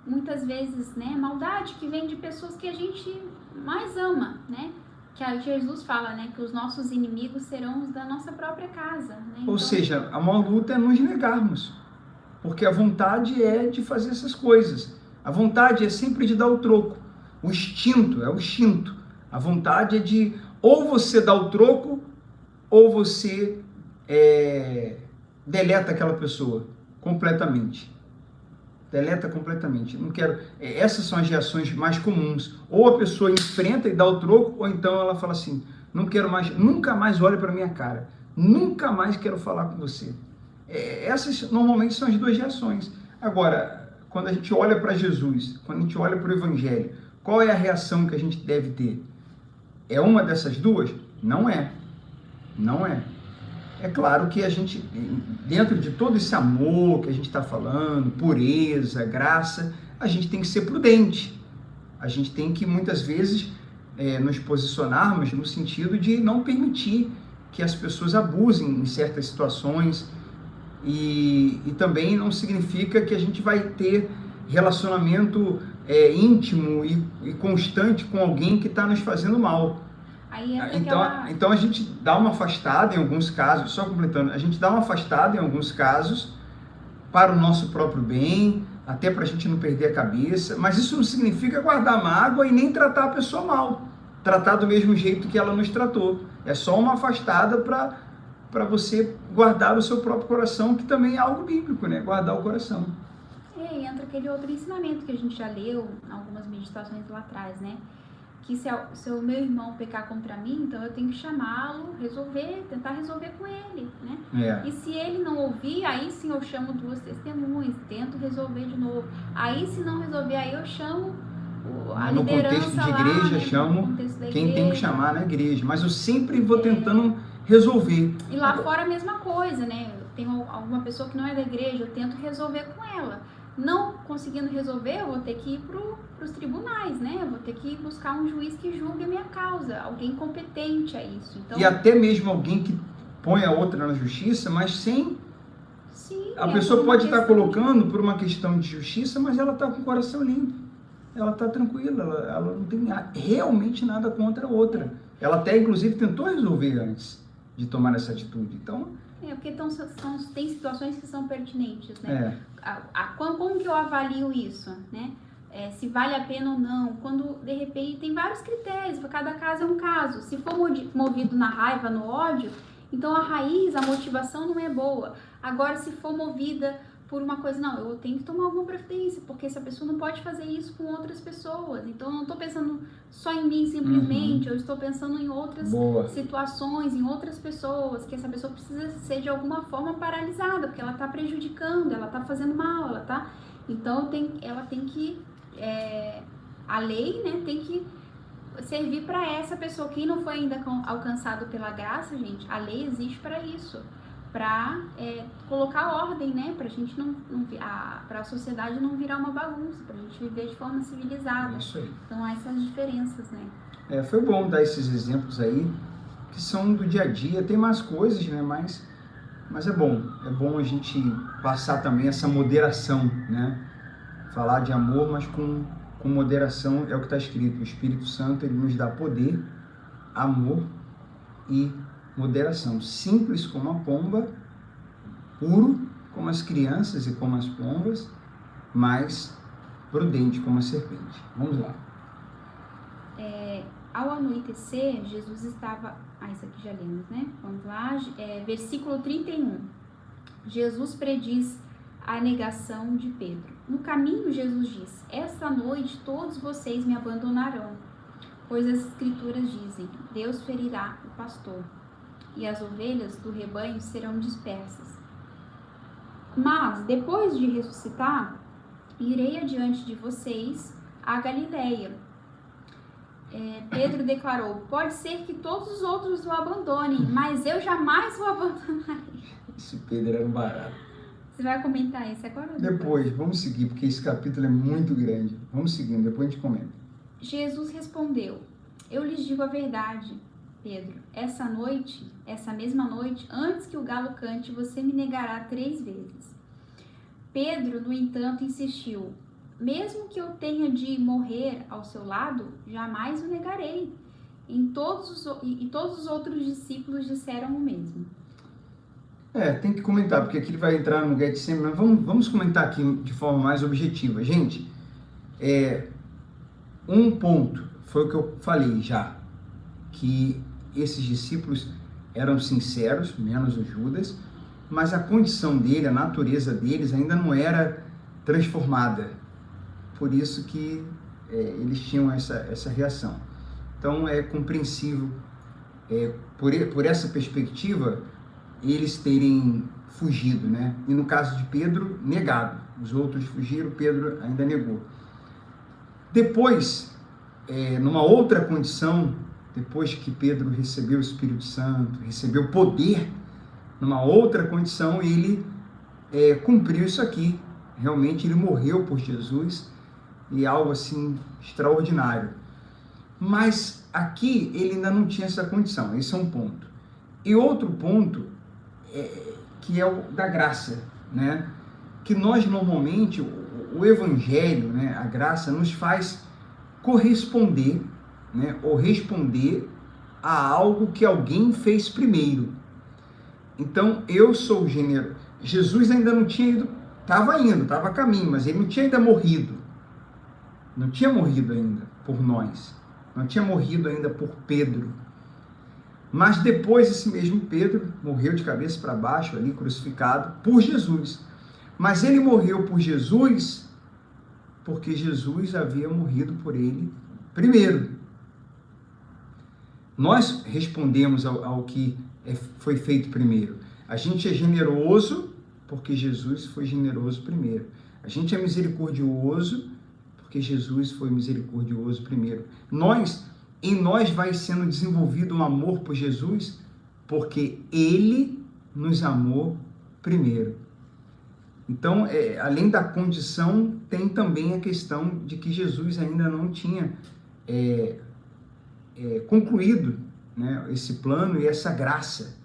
S2: muitas vezes, né, maldade que vem de pessoas que a gente mais ama, né? Que Jesus fala, né, que os nossos inimigos serão os da nossa própria casa, né?
S1: Ou
S2: Então,
S1: seja, a maior luta é nos negarmos. Porque a vontade é de fazer essas coisas. A vontade é sempre de dar o troco. O instinto, é o instinto. A vontade é de ou você dá o troco ou você deleta aquela pessoa completamente. Deleta completamente. Não quero. Essas são as reações mais comuns. Ou a pessoa enfrenta e dá o troco, ou então ela fala assim: não quero mais, nunca mais olhe para minha cara. Nunca mais quero falar com você. Essas normalmente são as duas reações. Agora, quando a gente olha para Jesus, quando a gente olha para o Evangelho, qual é a reação que a gente deve ter? É uma dessas duas? Não é. Não é. É claro que a gente, dentro de todo esse amor que a gente está falando, pureza, graça, a gente tem que ser prudente. A gente tem que, muitas vezes, nos posicionarmos no sentido de não permitir que as pessoas abusem em certas situações e também não significa que a gente vai ter relacionamento íntimo e constante com alguém que está nos fazendo mal.
S2: aí
S1: Então a gente dá uma afastada em alguns casos, só completando, a gente dá uma afastada em alguns casos para o nosso próprio bem, até para a gente não perder a cabeça, mas isso não significa guardar mágoa e nem tratar a pessoa mal, tratar do mesmo jeito que ela nos tratou. É só uma afastada para você guardar o seu próprio coração, que também é algo bíblico, né? Guardar o coração.
S2: E entra aquele outro ensinamento que a gente já leu em algumas meditações lá atrás, né? Que se o meu irmão pecar contra mim, então eu tenho que chamá-lo, tentar resolver com ele, né? E se ele não ouvir, aí sim eu chamo 2 testemunhas, tento resolver de novo. Aí se não resolver, aí eu chamo a liderança.
S1: No contexto de igreja,
S2: né?
S1: chamo quem tem que chamar na igreja, mas eu sempre vou tentando resolver.
S2: E lá fora a mesma coisa, né? Eu tenho alguma pessoa que não é da igreja, eu tento resolver com ela. Não conseguindo resolver, eu vou ter que ir para os tribunais, né? Eu vou ter que buscar um juiz que julgue a minha causa, alguém competente a isso. Então,
S1: e até mesmo alguém que põe a outra na justiça, mas sem...
S2: Sim,
S1: a pessoa pode estar colocando por uma questão de justiça, mas ela está com o coração limpo. Ela está tranquila, ela não tem realmente nada contra a outra. Ela até, inclusive, tentou resolver antes de tomar essa atitude. Então...
S2: porque tem situações que são pertinentes, né? Como que eu avalio isso, né? Se vale a pena ou não, quando de repente tem vários critérios, para cada caso é um caso. Se for movido na raiva, no ódio, então a raiz, a motivação não é boa. Agora, se for movida por uma coisa, não, eu tenho que tomar alguma providência, porque essa pessoa não pode fazer isso com outras pessoas. Então, eu não estou pensando só em mim simplesmente, eu estou pensando em outras situações, em outras pessoas, que essa pessoa precisa ser de alguma forma paralisada, porque ela está prejudicando, ela está fazendo mal, ela está... Então, ela tem que... a lei, né, tem que servir para essa pessoa. Quem não foi ainda alcançado pela graça, gente, a lei existe para isso. Para colocar ordem, né? Para a gente para a sociedade não virar uma bagunça, para a gente viver de forma civilizada.
S1: Isso aí.
S2: Então há essas diferenças, né?
S1: Foi bom dar esses exemplos aí, que são do dia a dia. Tem mais coisas, né? Mas é bom a gente passar também essa moderação, né? Falar de amor, mas com moderação, é o que está escrito. O Espírito Santo, ele nos dá poder, amor e moderação, simples como a pomba, puro como as crianças e como as pombas, mas prudente como a serpente. Vamos lá.
S2: Ao anoitecer, Jesus estava... isso aqui já lemos, né? Vamos lá. Versículo 31. Jesus prediz a negação de Pedro. No caminho, Jesus diz: esta noite todos vocês me abandonarão, pois as escrituras dizem: Deus ferirá o pastor, e as ovelhas do rebanho serão dispersas. Mas, depois de ressuscitar, irei adiante de vocês a Galileia. Pedro declarou: pode ser que todos os outros o abandonem, mas eu jamais o abandonarei.
S1: Esse Pedro era um barato.
S2: Você vai comentar isso agora ou
S1: Depois, vamos seguir, porque esse capítulo é muito grande. Vamos seguindo, depois a gente comenta.
S2: Jesus respondeu: eu lhes digo a verdade, Pedro, essa mesma noite, antes que o galo cante, você me negará 3 vezes. Pedro, no entanto, insistiu: mesmo que eu tenha de morrer ao seu lado, jamais o negarei. E todos os outros discípulos disseram o mesmo.
S1: Tem que comentar, porque aqui ele vai entrar no Getsemane, mas vamos comentar aqui de forma mais objetiva. Gente, um ponto, foi o que eu falei já, que esses discípulos eram sinceros, menos o Judas, mas a condição dele, a natureza deles ainda não era transformada. Por isso que eles tinham essa reação. Então é compreensível, por essa perspectiva, eles terem fugido, né? E no caso de Pedro, negado. Os outros fugiram, Pedro ainda negou. Depois, numa outra condição, depois que Pedro recebeu o Espírito Santo, recebeu poder, numa outra condição, ele cumpriu isso aqui. Realmente ele morreu por Jesus, e algo assim extraordinário. Mas aqui ele ainda não tinha essa condição, esse é um ponto. E outro ponto, que é o da graça, né? Que nós normalmente, o Evangelho, né, a graça, nos faz corresponder, né, ou responder a algo que alguém fez primeiro. Então, eu sou generoso. Jesus ainda não tinha ido, estava a caminho, mas ele não tinha ainda morrido. Não tinha morrido ainda por nós. Não tinha morrido ainda por Pedro. Mas depois esse mesmo Pedro morreu de cabeça para baixo, ali crucificado, por Jesus. Mas ele morreu por Jesus porque Jesus havia morrido por ele primeiro. Nós respondemos ao que foi feito primeiro. A gente é generoso porque Jesus foi generoso primeiro. A gente é misericordioso porque Jesus foi misericordioso primeiro. Em nós vai sendo desenvolvido um amor por Jesus porque Ele nos amou primeiro. Então, além da condição, tem também a questão de que Jesus ainda não tinha concluído, né, esse plano e essa graça.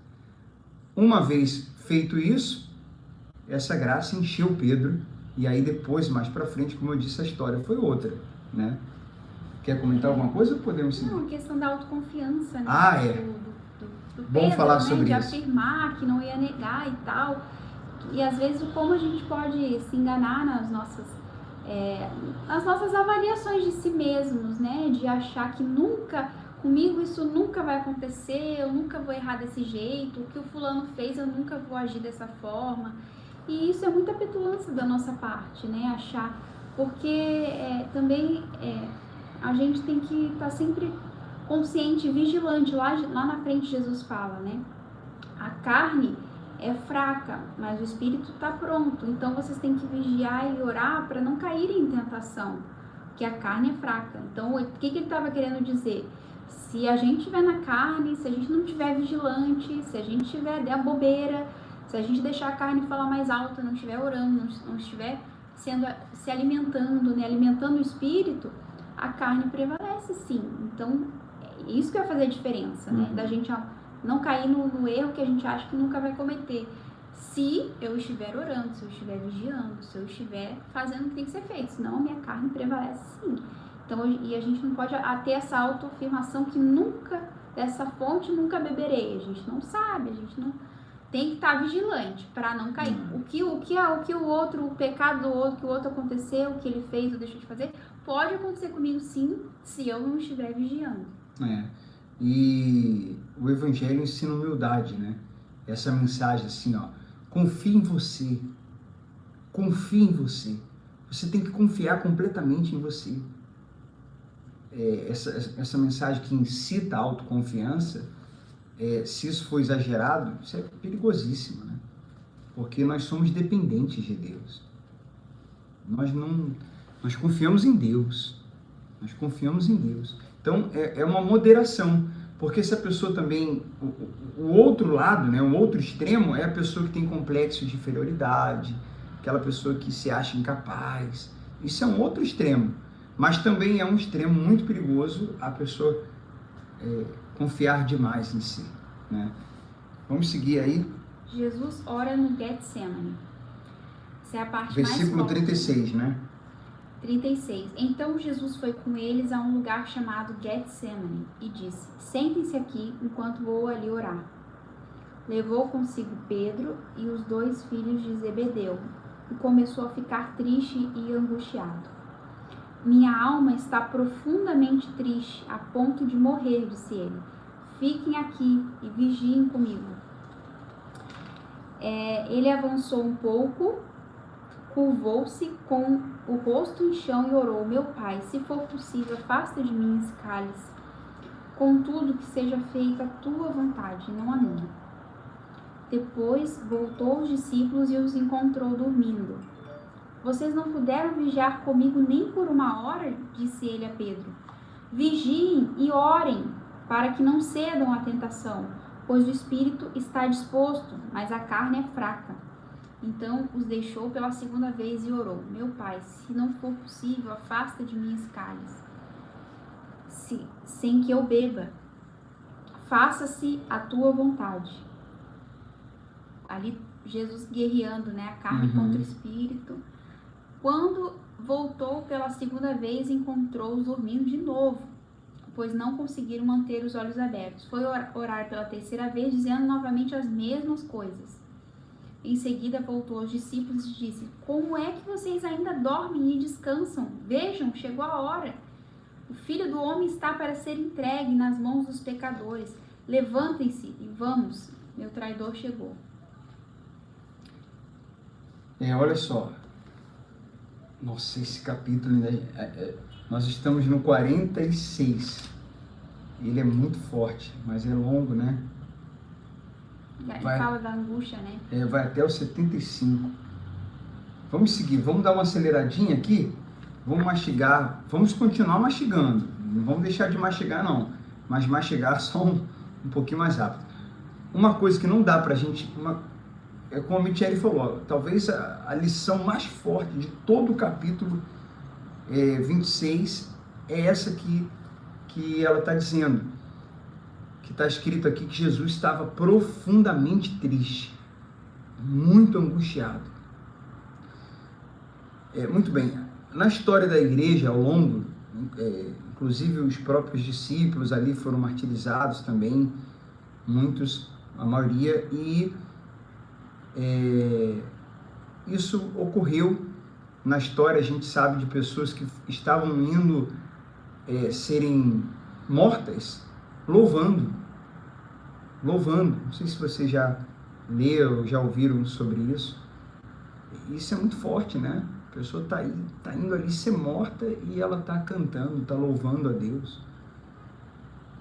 S1: Uma vez feito isso, essa graça encheu Pedro, e aí depois, mais para frente, como eu disse, a história foi outra, né? Quer comentar alguma coisa ou podemos seguir?
S2: Não, a questão da autoconfiança, né? Do
S1: Bom
S2: Pedro,
S1: falar
S2: né?
S1: sobre
S2: de
S1: isso.
S2: afirmar que não ia negar e tal. E às vezes como a gente pode se enganar nas nossas avaliações de si mesmos, né? De achar que comigo isso nunca vai acontecer, eu nunca vou errar desse jeito, o que o fulano fez eu nunca vou agir dessa forma. E isso é muita petulância da nossa parte, né? Achar, porque também a gente tem que estar sempre consciente, vigilante. Lá na frente Jesus fala, né? A carne é fraca, mas o espírito está pronto. Então vocês têm que vigiar e orar para não caírem em tentação, porque a carne é fraca. Então o que ele estava querendo dizer? Se a gente estiver na carne, se a gente não estiver vigilante, se a gente estiver der bobeira, se a gente deixar a carne falar mais alto, não estiver orando, não estiver se alimentando, né, alimentando o espírito, a carne prevalece sim. Então, é isso que vai fazer a diferença, né? Da gente não cair no erro que a gente acha que nunca vai cometer. Se eu estiver orando, se eu estiver vigiando, se eu estiver fazendo o que tem que ser feito, senão a minha carne prevalece sim. Então, e a gente não pode ter essa autoafirmação que nunca, dessa fonte nunca beberei. A gente não sabe, a gente não tem que estar vigilante para não cair. O que o outro, o pecado do outro, que o outro aconteceu, o que ele fez ou deixou de fazer, pode acontecer comigo sim, se eu não estiver vigiando.
S1: E o Evangelho ensina humildade, né? Essa mensagem assim, ó, confie em você, confie em você. Você tem que confiar completamente em você. Essa mensagem que incita a autoconfiança, se isso for exagerado, isso é perigosíssimo, né? porque nós somos dependentes de Deus. Nós confiamos em Deus. Nós confiamos em Deus. Então, é uma moderação, porque se a pessoa também, o outro lado, né, o outro extremo é a pessoa que tem complexo de inferioridade, aquela pessoa que se acha incapaz. Isso é um outro extremo, mas também é um extremo muito perigoso a pessoa confiar demais em si, né? Vamos seguir aí.
S2: Jesus ora no Getsemane. Essa é a parte
S1: Versículo
S2: mais forte.
S1: 36, né?
S2: 36. Então Jesus foi com eles a um lugar chamado Getsemane e disse: sentem-se aqui enquanto vou ali orar. Levou consigo Pedro e os 2 filhos de Zebedeu e começou a ficar triste e angustiado. Minha alma está profundamente triste, a ponto de morrer, disse ele. Fiquem aqui e vigiem comigo. Ele avançou um pouco, curvou-se com o rosto em chão e orou: meu pai, se for possível, afasta de mim esse cálice. Contudo, que seja feita a tua vontade, não a minha. Depois voltou aos discípulos e os encontrou dormindo. Vocês não puderam vigiar comigo nem por 1 hora? Disse ele a Pedro. Vigiem e orem, para que não cedam à tentação, pois o espírito está disposto, mas a carne é fraca. Então os deixou pela 2ª vez e orou: meu pai, se não for possível, afasta de mim esse cálice, sem que eu beba. Faça-se a tua vontade. Ali Jesus guerreando, né, a carne contra o espírito. Quando voltou pela 2ª vez, encontrou-os dormindo de novo, pois não conseguiram manter os olhos abertos. Foi orar pela 3ª vez, dizendo novamente as mesmas coisas. Em seguida voltou aos discípulos e disse: como é que vocês ainda dormem e descansam? Vejam, chegou a hora. O Filho do Homem está para ser entregue nas mãos dos pecadores. Levantem-se e vamos, meu traidor chegou.
S1: Olha só. Nossa, esse capítulo nós estamos no 46. Ele é muito forte, mas é longo, né?
S2: Ele fala da angústia, né?
S1: Vai até o 75. Vamos seguir, vamos dar uma aceleradinha aqui. Vamos mastigar, vamos continuar mastigando. Não vamos deixar de mastigar, não. Mas mastigar só um pouquinho mais rápido. Uma coisa que não dá pra gente... como a Michele falou, talvez a lição mais forte de todo o capítulo 26 é essa que ela está dizendo, que está escrito aqui que Jesus estava profundamente triste, muito angustiado. Muito bem, na história da igreja, ao longo, inclusive os próprios discípulos ali foram martirizados também, muitos, a maioria, e isso ocorreu na história. A gente sabe de pessoas que estavam indo serem mortas louvando. Não sei se você já leu, já ouviram sobre isso. Isso é muito forte, né? A pessoa está indo ali ser morta e ela está cantando, está louvando a Deus.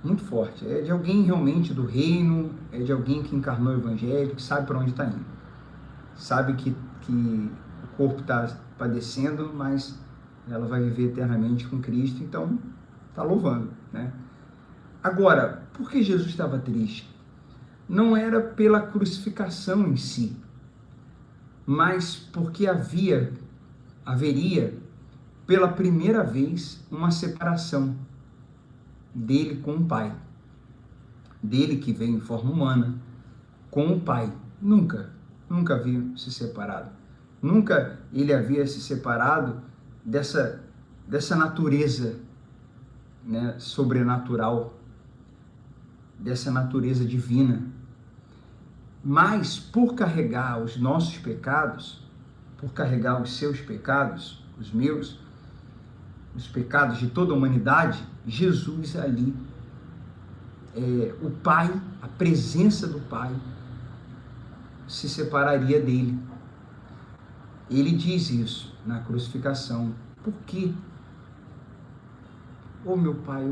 S1: Muito forte. É de alguém realmente do reino, é de alguém que encarnou o evangelho, que sabe para onde está indo. Sabe que o corpo está padecendo, mas ela vai viver eternamente com Cristo, então está louvando, né? Agora, por que Jesus estava triste? Não era pela crucificação em si, mas porque haveria pela primeira vez uma separação dele com o Pai. Dele que veio em forma humana, com o Pai. Nunca havia se separado. Nunca ele havia se separado dessa natureza, né, sobrenatural, dessa natureza divina. Mas por carregar os nossos pecados, por carregar os seus pecados, os meus, os pecados de toda a humanidade, Jesus ali, o Pai, a presença do Pai, se separaria dele. Ele diz isso na crucificação. Por quê? Oh meu Pai,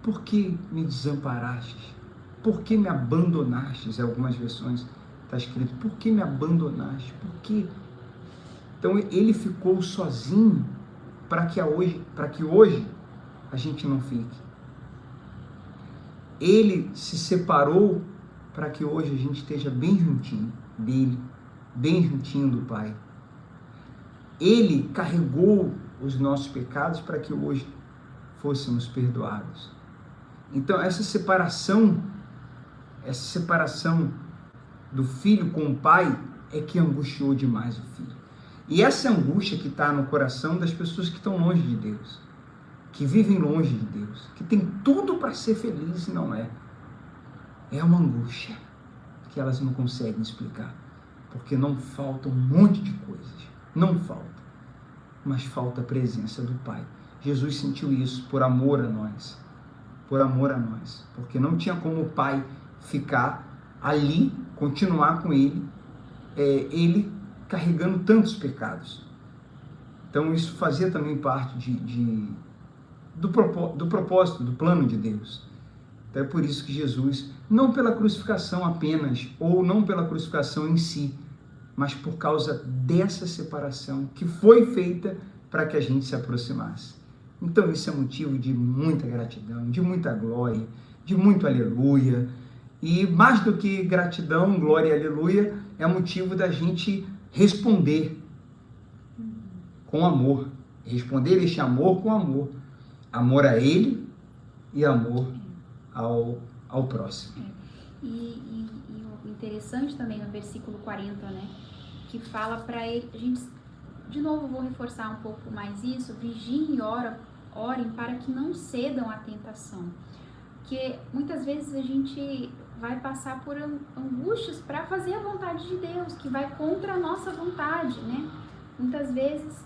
S1: por que me desamparastes? Por que me abandonastes? Em algumas versões Está escrito, por que me abandonaste? Por quê? Então ele ficou sozinho para que hoje a gente não fique. Ele se separou para que hoje a gente esteja bem juntinho dele, bem juntinho do Pai. Ele carregou os nossos pecados para que hoje fôssemos perdoados. Então essa separação do filho com o pai é que angustiou demais o filho. E essa angústia que está no coração das pessoas que estão longe de Deus, que vivem longe de Deus, que tem tudo para ser feliz e não é. É uma angústia que elas não conseguem explicar, porque não falta um monte de coisas, não falta, mas falta a presença do Pai. Jesus sentiu isso por amor a nós, porque não tinha como o Pai ficar ali, continuar com ele, ele carregando tantos pecados. Então isso fazia também parte do propósito, do plano de Deus. Então é por isso que Jesus, não pela crucificação apenas, ou não pela crucificação em si, mas por causa dessa separação que foi feita para que a gente se aproximasse. Então isso é motivo de muita gratidão, de muita glória, de muito aleluia. E mais do que gratidão, glória e aleluia, é motivo da gente responder com amor. Responder este amor com amor. Amor a Ele e amor ao próximo.
S2: E o interessante também no versículo 40, né? Que fala para ele, a gente, de novo vou reforçar um pouco mais isso, vigiem e orem para que não cedam à tentação. Porque muitas vezes a gente vai passar por angústias para fazer a vontade de Deus, que vai contra a nossa vontade, né? Muitas vezes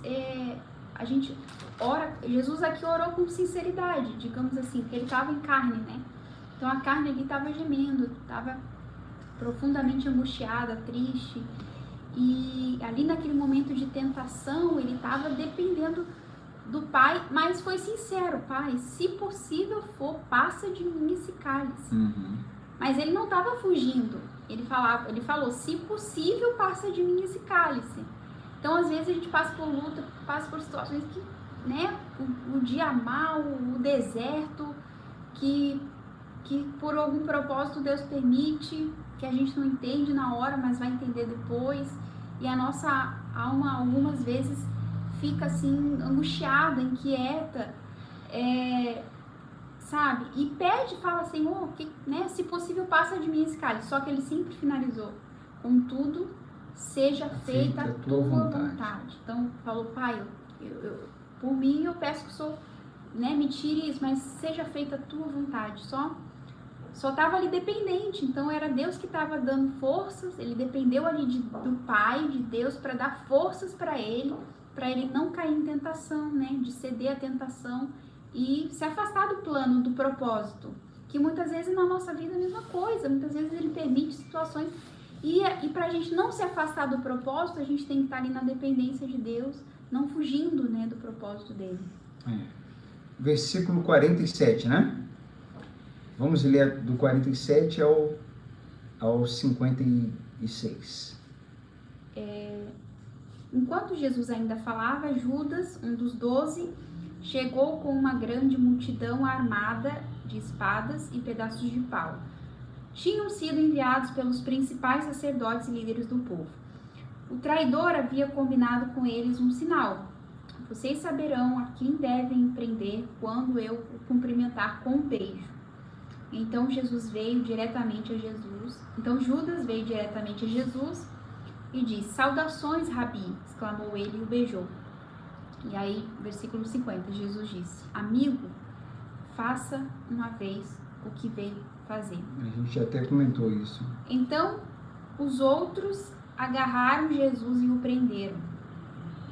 S2: a gente ora, Jesus aqui orou com sinceridade, digamos assim, porque ele estava em carne, né? Então a carne ali estava gemendo, estava profundamente angustiada, triste, e ali naquele momento de tentação ele estava dependendo do Pai, mas foi sincero: Pai, se possível for, passa de mim esse cálice. Mas ele não estava fugindo, ele falou, se possível, passa de mim esse cálice. Então às vezes a gente passa por luta, passa por situações que, né, o dia mal, o deserto, que por algum propósito Deus permite, que a gente não entende na hora, mas vai entender depois, e a nossa alma algumas vezes fica assim, angustiada, inquieta, sabe? E pede, fala, Senhor, né, se possível passa de mim esse cálice. Só que ele sempre finalizou: contudo, seja feita a tua vontade. Então, falou: Pai, eu por mim eu peço que o Senhor, né, me tire isso, mas seja feita a tua vontade. Só estava ali dependente, então era Deus que estava dando forças, ele dependeu ali do Pai, de Deus, para dar forças para ele não cair em tentação, né, de ceder à tentação e se afastar do plano, do propósito, que muitas vezes na nossa vida é a mesma coisa, muitas vezes ele permite situações, e para a gente não se afastar do propósito, a gente tem que estar ali na dependência de Deus, não fugindo, né, do propósito dele.
S1: Versículo 47, né? Vamos ler do 47 ao 56.
S2: Enquanto Jesus ainda falava, Judas, um dos 12, chegou com uma grande multidão armada de espadas e pedaços de pau. Tinham sido enviados pelos principais sacerdotes e líderes do povo. O traidor havia combinado com eles um sinal: vocês saberão a quem devem prender quando eu o cumprimentar com um beijo. Então Judas veio diretamente a Jesus e disse: saudações, Rabi! Exclamou ele e o beijou. E aí, versículo 50, Jesus disse: amigo, faça uma vez o que veio fazer.
S1: A gente até comentou isso.
S2: Então, os outros agarraram Jesus e o prenderam.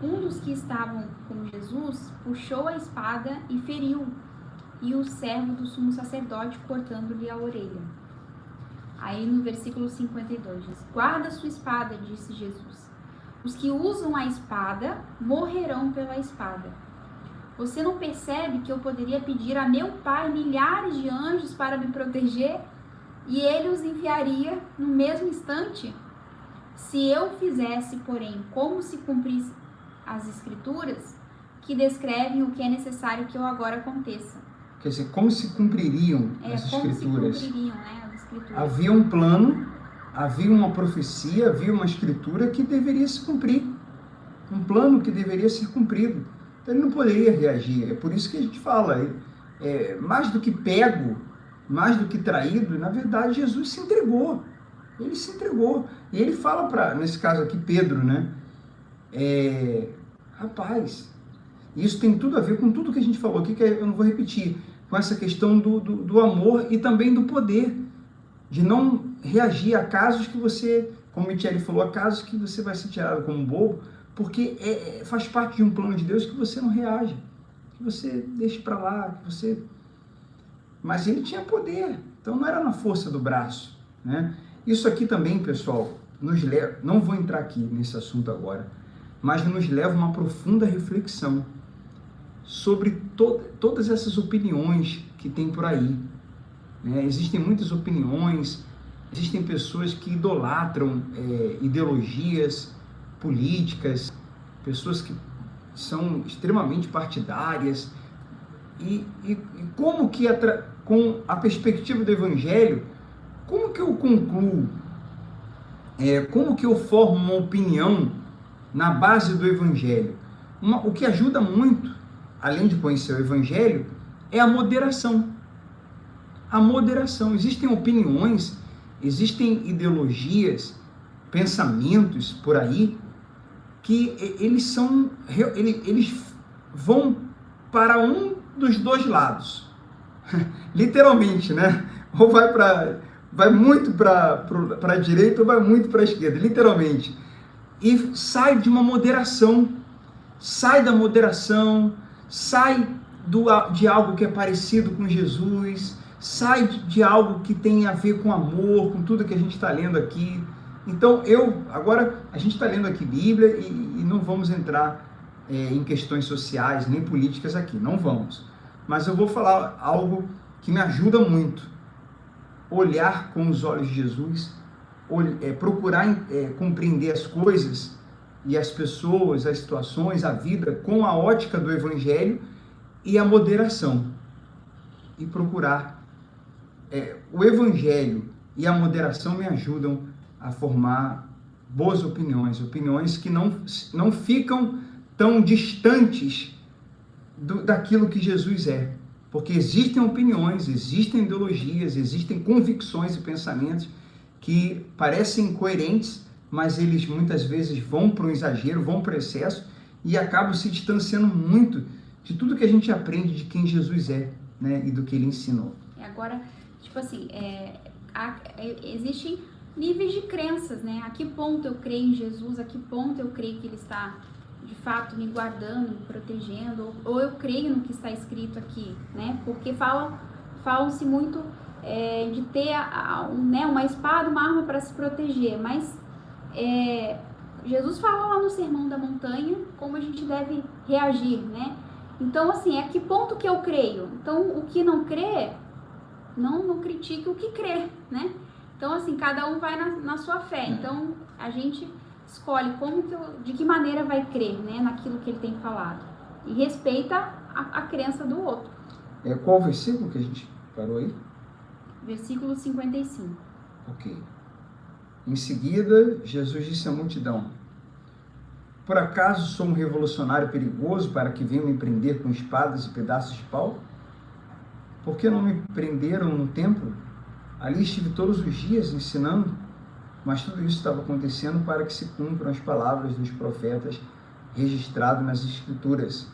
S2: Um dos que estavam com Jesus puxou a espada e feriu, e o servo do sumo sacerdote cortando-lhe a orelha. Aí no versículo 52 diz: guarda sua espada, disse Jesus. Os que usam a espada morrerão pela espada. Você não percebe que eu poderia pedir a meu Pai milhares de anjos para me proteger e ele os enviaria no mesmo instante? Se eu fizesse, porém, como se cumprisse as Escrituras, que descrevem o que é necessário que eu agora aconteça.
S1: Quer dizer, como se cumpririam as Escrituras?
S2: Se cumpririam, né, as Escrituras.
S1: Havia um plano, havia uma profecia, havia uma Escritura que deveria se cumprir. Um plano que deveria ser cumprido. Então ele não poderia reagir. É por isso que a gente fala, mais do que pego, mais do que traído, na verdade Jesus se entregou. Ele se entregou. E ele fala para, nesse caso aqui, Pedro, né? Rapaz, isso tem tudo a ver com tudo que a gente falou aqui, que eu não vou repetir, com essa questão do amor e também do poder, de não reagir a casos que você, como o Michele falou, a casos que você vai ser tirado como bobo, porque faz parte de um plano de Deus que você não reage, que você deixa para lá, que você... Mas ele tinha poder, então não era na força do braço, né? Isso aqui também, pessoal, nos leva, não vou entrar aqui nesse assunto agora, mas nos leva a uma profunda reflexão sobre todas essas opiniões que tem por aí, né? Existem muitas opiniões, existem pessoas que idolatram ideologias políticas, pessoas que são extremamente partidárias, e como que com a perspectiva do Evangelho, como que eu concluo, como que eu formo uma opinião na base do Evangelho? O que ajuda muito, além de conhecer o Evangelho, é a moderação. A moderação. Existem opiniões, existem ideologias, pensamentos por aí, que eles vão para um dos dois lados. Literalmente, né? Ou vai muito para a direita ou vai muito para a esquerda, literalmente. E sai de uma moderação, sai da moderação, sai de algo que é parecido com Jesus, sai de algo que tem a ver com amor, com tudo que a gente está lendo aqui. Então, agora a gente está lendo aqui Bíblia e não vamos entrar em questões sociais nem políticas aqui, não vamos. Mas eu vou falar algo que me ajuda muito. Olhar com os olhos de Jesus, procurar compreender as coisas e as pessoas, as situações, a vida com a ótica do Evangelho e a moderação. E procurar. O Evangelho e a moderação me ajudam a formar boas opiniões que não ficam tão distantes daquilo que Jesus é. Porque existem opiniões, existem ideologias, existem convicções e pensamentos que parecem coerentes, mas eles muitas vezes vão para o exagero, vão para o excesso e acabam se distanciando muito de tudo que a gente aprende de quem Jesus é, né, e do que ele ensinou.
S2: Agora, tipo assim, existem níveis de crenças, né? A que ponto eu creio em Jesus, a que ponto eu creio que ele está de fato me guardando, me protegendo, ou eu creio no que está escrito aqui, né? Porque falam-se muito de ter uma espada, uma arma para se proteger, mas Jesus fala lá no Sermão da Montanha como a gente deve reagir, né? Então, assim, a que ponto que eu creio? Então, o que não crê, não critique o que crê, né? Então, assim, cada um vai na sua fé. Então, a gente escolhe de que maneira vai crer, né, naquilo que ele tem falado. E respeita a crença do outro.
S1: Qual o versículo que a gente parou aí?
S2: Versículo 55.
S1: Ok. Em seguida, Jesus disse à multidão: por acaso sou um revolucionário perigoso para que venham me prender com espadas e pedaços de pau? Por que não me prenderam no templo? Ali estive todos os dias ensinando, mas tudo isso estava acontecendo para que se cumpram as palavras dos profetas registradas nas Escrituras.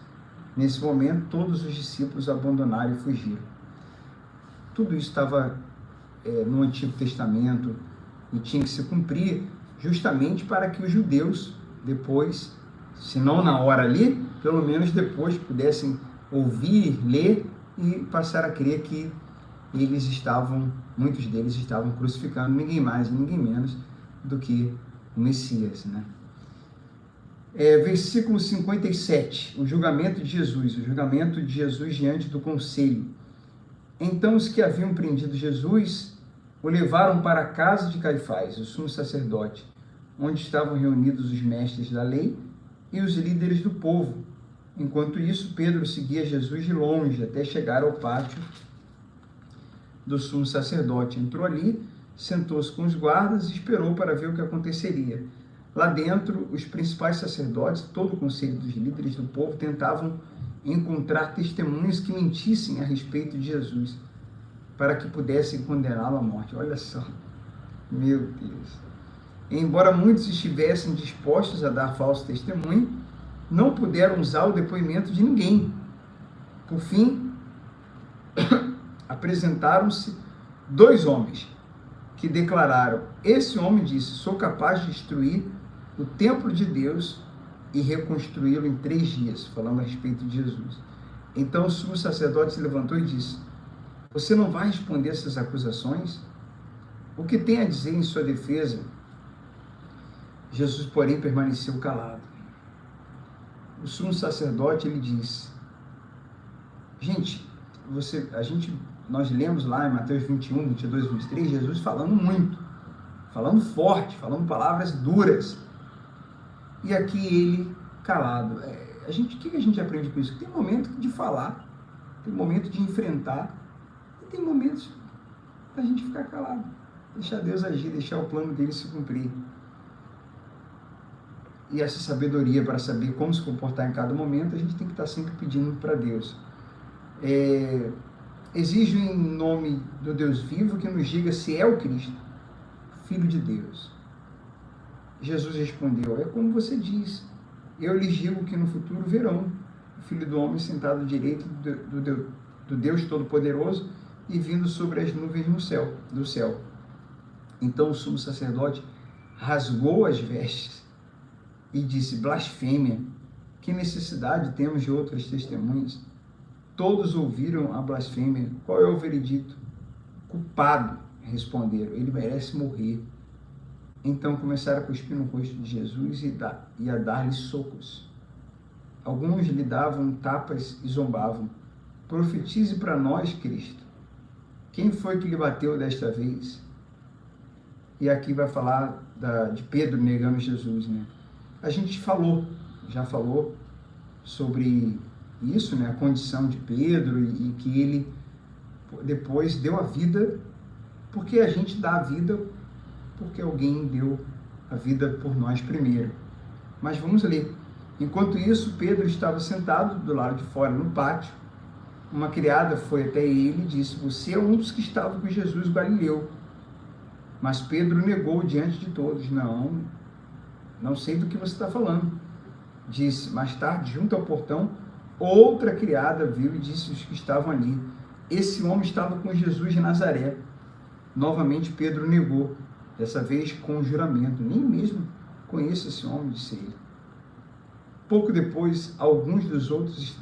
S1: Nesse momento, todos os discípulos abandonaram e fugiram. Tudo isso estava no Antigo Testamento e tinha que se cumprir justamente para que os judeus depois, se não na hora ali, pelo menos depois pudessem ouvir, ler e passar a crer que muitos deles estavam crucificando ninguém mais e ninguém menos do que o Messias, né? Versículo 57, o julgamento de Jesus diante do conselho. Então os que haviam prendido Jesus o levaram para a casa de Caifás, o sumo sacerdote, onde estavam reunidos os mestres da lei e os líderes do povo. Enquanto isso, Pedro seguia Jesus de longe até chegar ao pátio do sumo sacerdote. Entrou ali, sentou-se com os guardas e esperou para ver o que aconteceria. Lá dentro, os principais sacerdotes, todo o conselho dos líderes do povo, tentavam encontrar testemunhos que mentissem a respeito de Jesus, para que pudessem condená-lo à morte. Olha só, meu Deus. Embora muitos estivessem dispostos a dar falso testemunho, não puderam usar o depoimento de ninguém. Por fim, apresentaram-se 2 homens que declararam: esse homem disse, sou capaz de destruir o templo de Deus e reconstruí-lo em 3 dias, falando a respeito de Jesus. Então o sumo sacerdote se levantou e disse: você não vai responder essas acusações? O que tem a dizer em sua defesa? Jesus, porém, permaneceu calado. O sumo sacerdote, ele disse: gente, nós lemos lá em Mateus 21, 22, 23, Jesus falando muito, falando forte, falando palavras duras. E aqui ele calado. O que a gente aprende com isso? Tem momento de falar, tem momento de enfrentar, e tem momentos da gente ficar calado, deixar Deus agir, deixar o plano dele se cumprir. E essa sabedoria para saber como se comportar em cada momento, a gente tem que estar sempre pedindo para Deus. Exijo em nome do Deus vivo que nos diga se é o Cristo, Filho de Deus. Jesus respondeu: é como você diz, eu lhes digo que no futuro verão o Filho do Homem sentado à direita do Deus Todo-Poderoso e vindo sobre as nuvens do céu. Então o sumo sacerdote rasgou as vestes e disse: blasfêmia, que necessidade temos de outras testemunhas? Todos ouviram a blasfêmia. Qual é o veredito? Culpado, responderam, ele merece morrer. Então começaram a cuspir no rosto de Jesus e a dar-lhe socos. Alguns lhe davam tapas e zombavam. Profetize para nós, Cristo. Quem foi que lhe bateu desta vez? E aqui vai falar de Pedro negando Jesus, né? A gente já falou sobre isso, né? A condição de Pedro e que ele depois deu a vida, porque a gente dá a vida porque alguém deu a vida por nós primeiro. Mas vamos ler. Enquanto isso, Pedro estava sentado do lado de fora no pátio. Uma criada foi até ele e disse: você é um dos que estava com Jesus o Galileu. Mas Pedro negou diante de todos: não sei do que você está falando. Disse. Mais tarde, junto ao portão, outra criada viu e disse aos que estavam ali: esse homem estava com Jesus de Nazaré. Novamente Pedro negou, dessa vez com juramento: nem mesmo conheço esse homem, disse ele. Pouco depois, alguns dos outros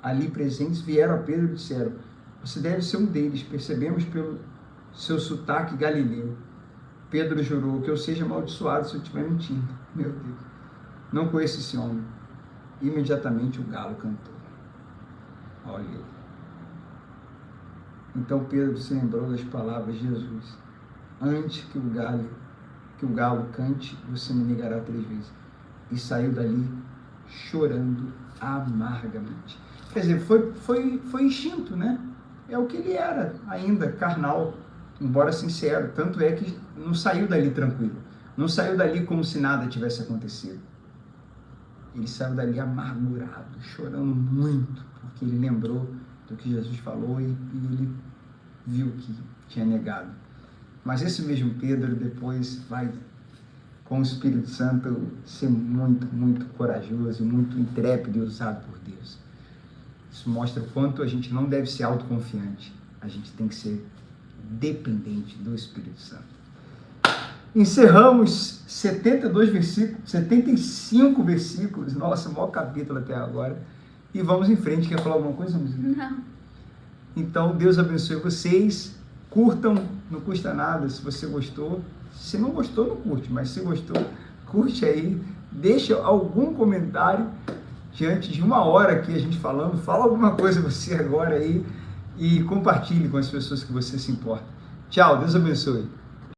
S1: ali presentes vieram a Pedro e disseram: você deve ser um deles, percebemos pelo seu sotaque galileu. Pedro jurou: que eu seja amaldiçoado se eu estiver mentindo. Meu Deus, não conheço esse homem. Imediatamente o galo cantou. Olha. Então Pedro se lembrou das palavras de Jesus: antes que o galo cante, você me negará 3 vezes. E saiu dali chorando amargamente. Quer dizer, foi instinto, né? É o que ele era, ainda carnal, embora sincero. Tanto é que não saiu dali tranquilo. Não saiu dali como se nada tivesse acontecido. Ele saiu dali amargurado, chorando muito, porque ele lembrou do que Jesus falou e ele viu que tinha negado. Mas esse mesmo Pedro depois vai, com o Espírito Santo, ser muito, muito corajoso, muito intrépido e usado por Deus. Isso mostra o quanto a gente não deve ser autoconfiante. A gente tem que ser dependente do Espírito Santo. Encerramos 75 versículos. Nossa, o maior capítulo até agora. E vamos em frente. Quer falar alguma coisa, Luiz?
S2: Não.
S1: Então, Deus abençoe vocês. Curtam, não custa nada se você gostou. Se não gostou, não curte. Mas se gostou, curte aí. Deixa algum comentário diante de 1 hora aqui a gente falando. Fala alguma coisa você agora aí. E compartilhe com as pessoas que você se importa. Tchau, Deus abençoe.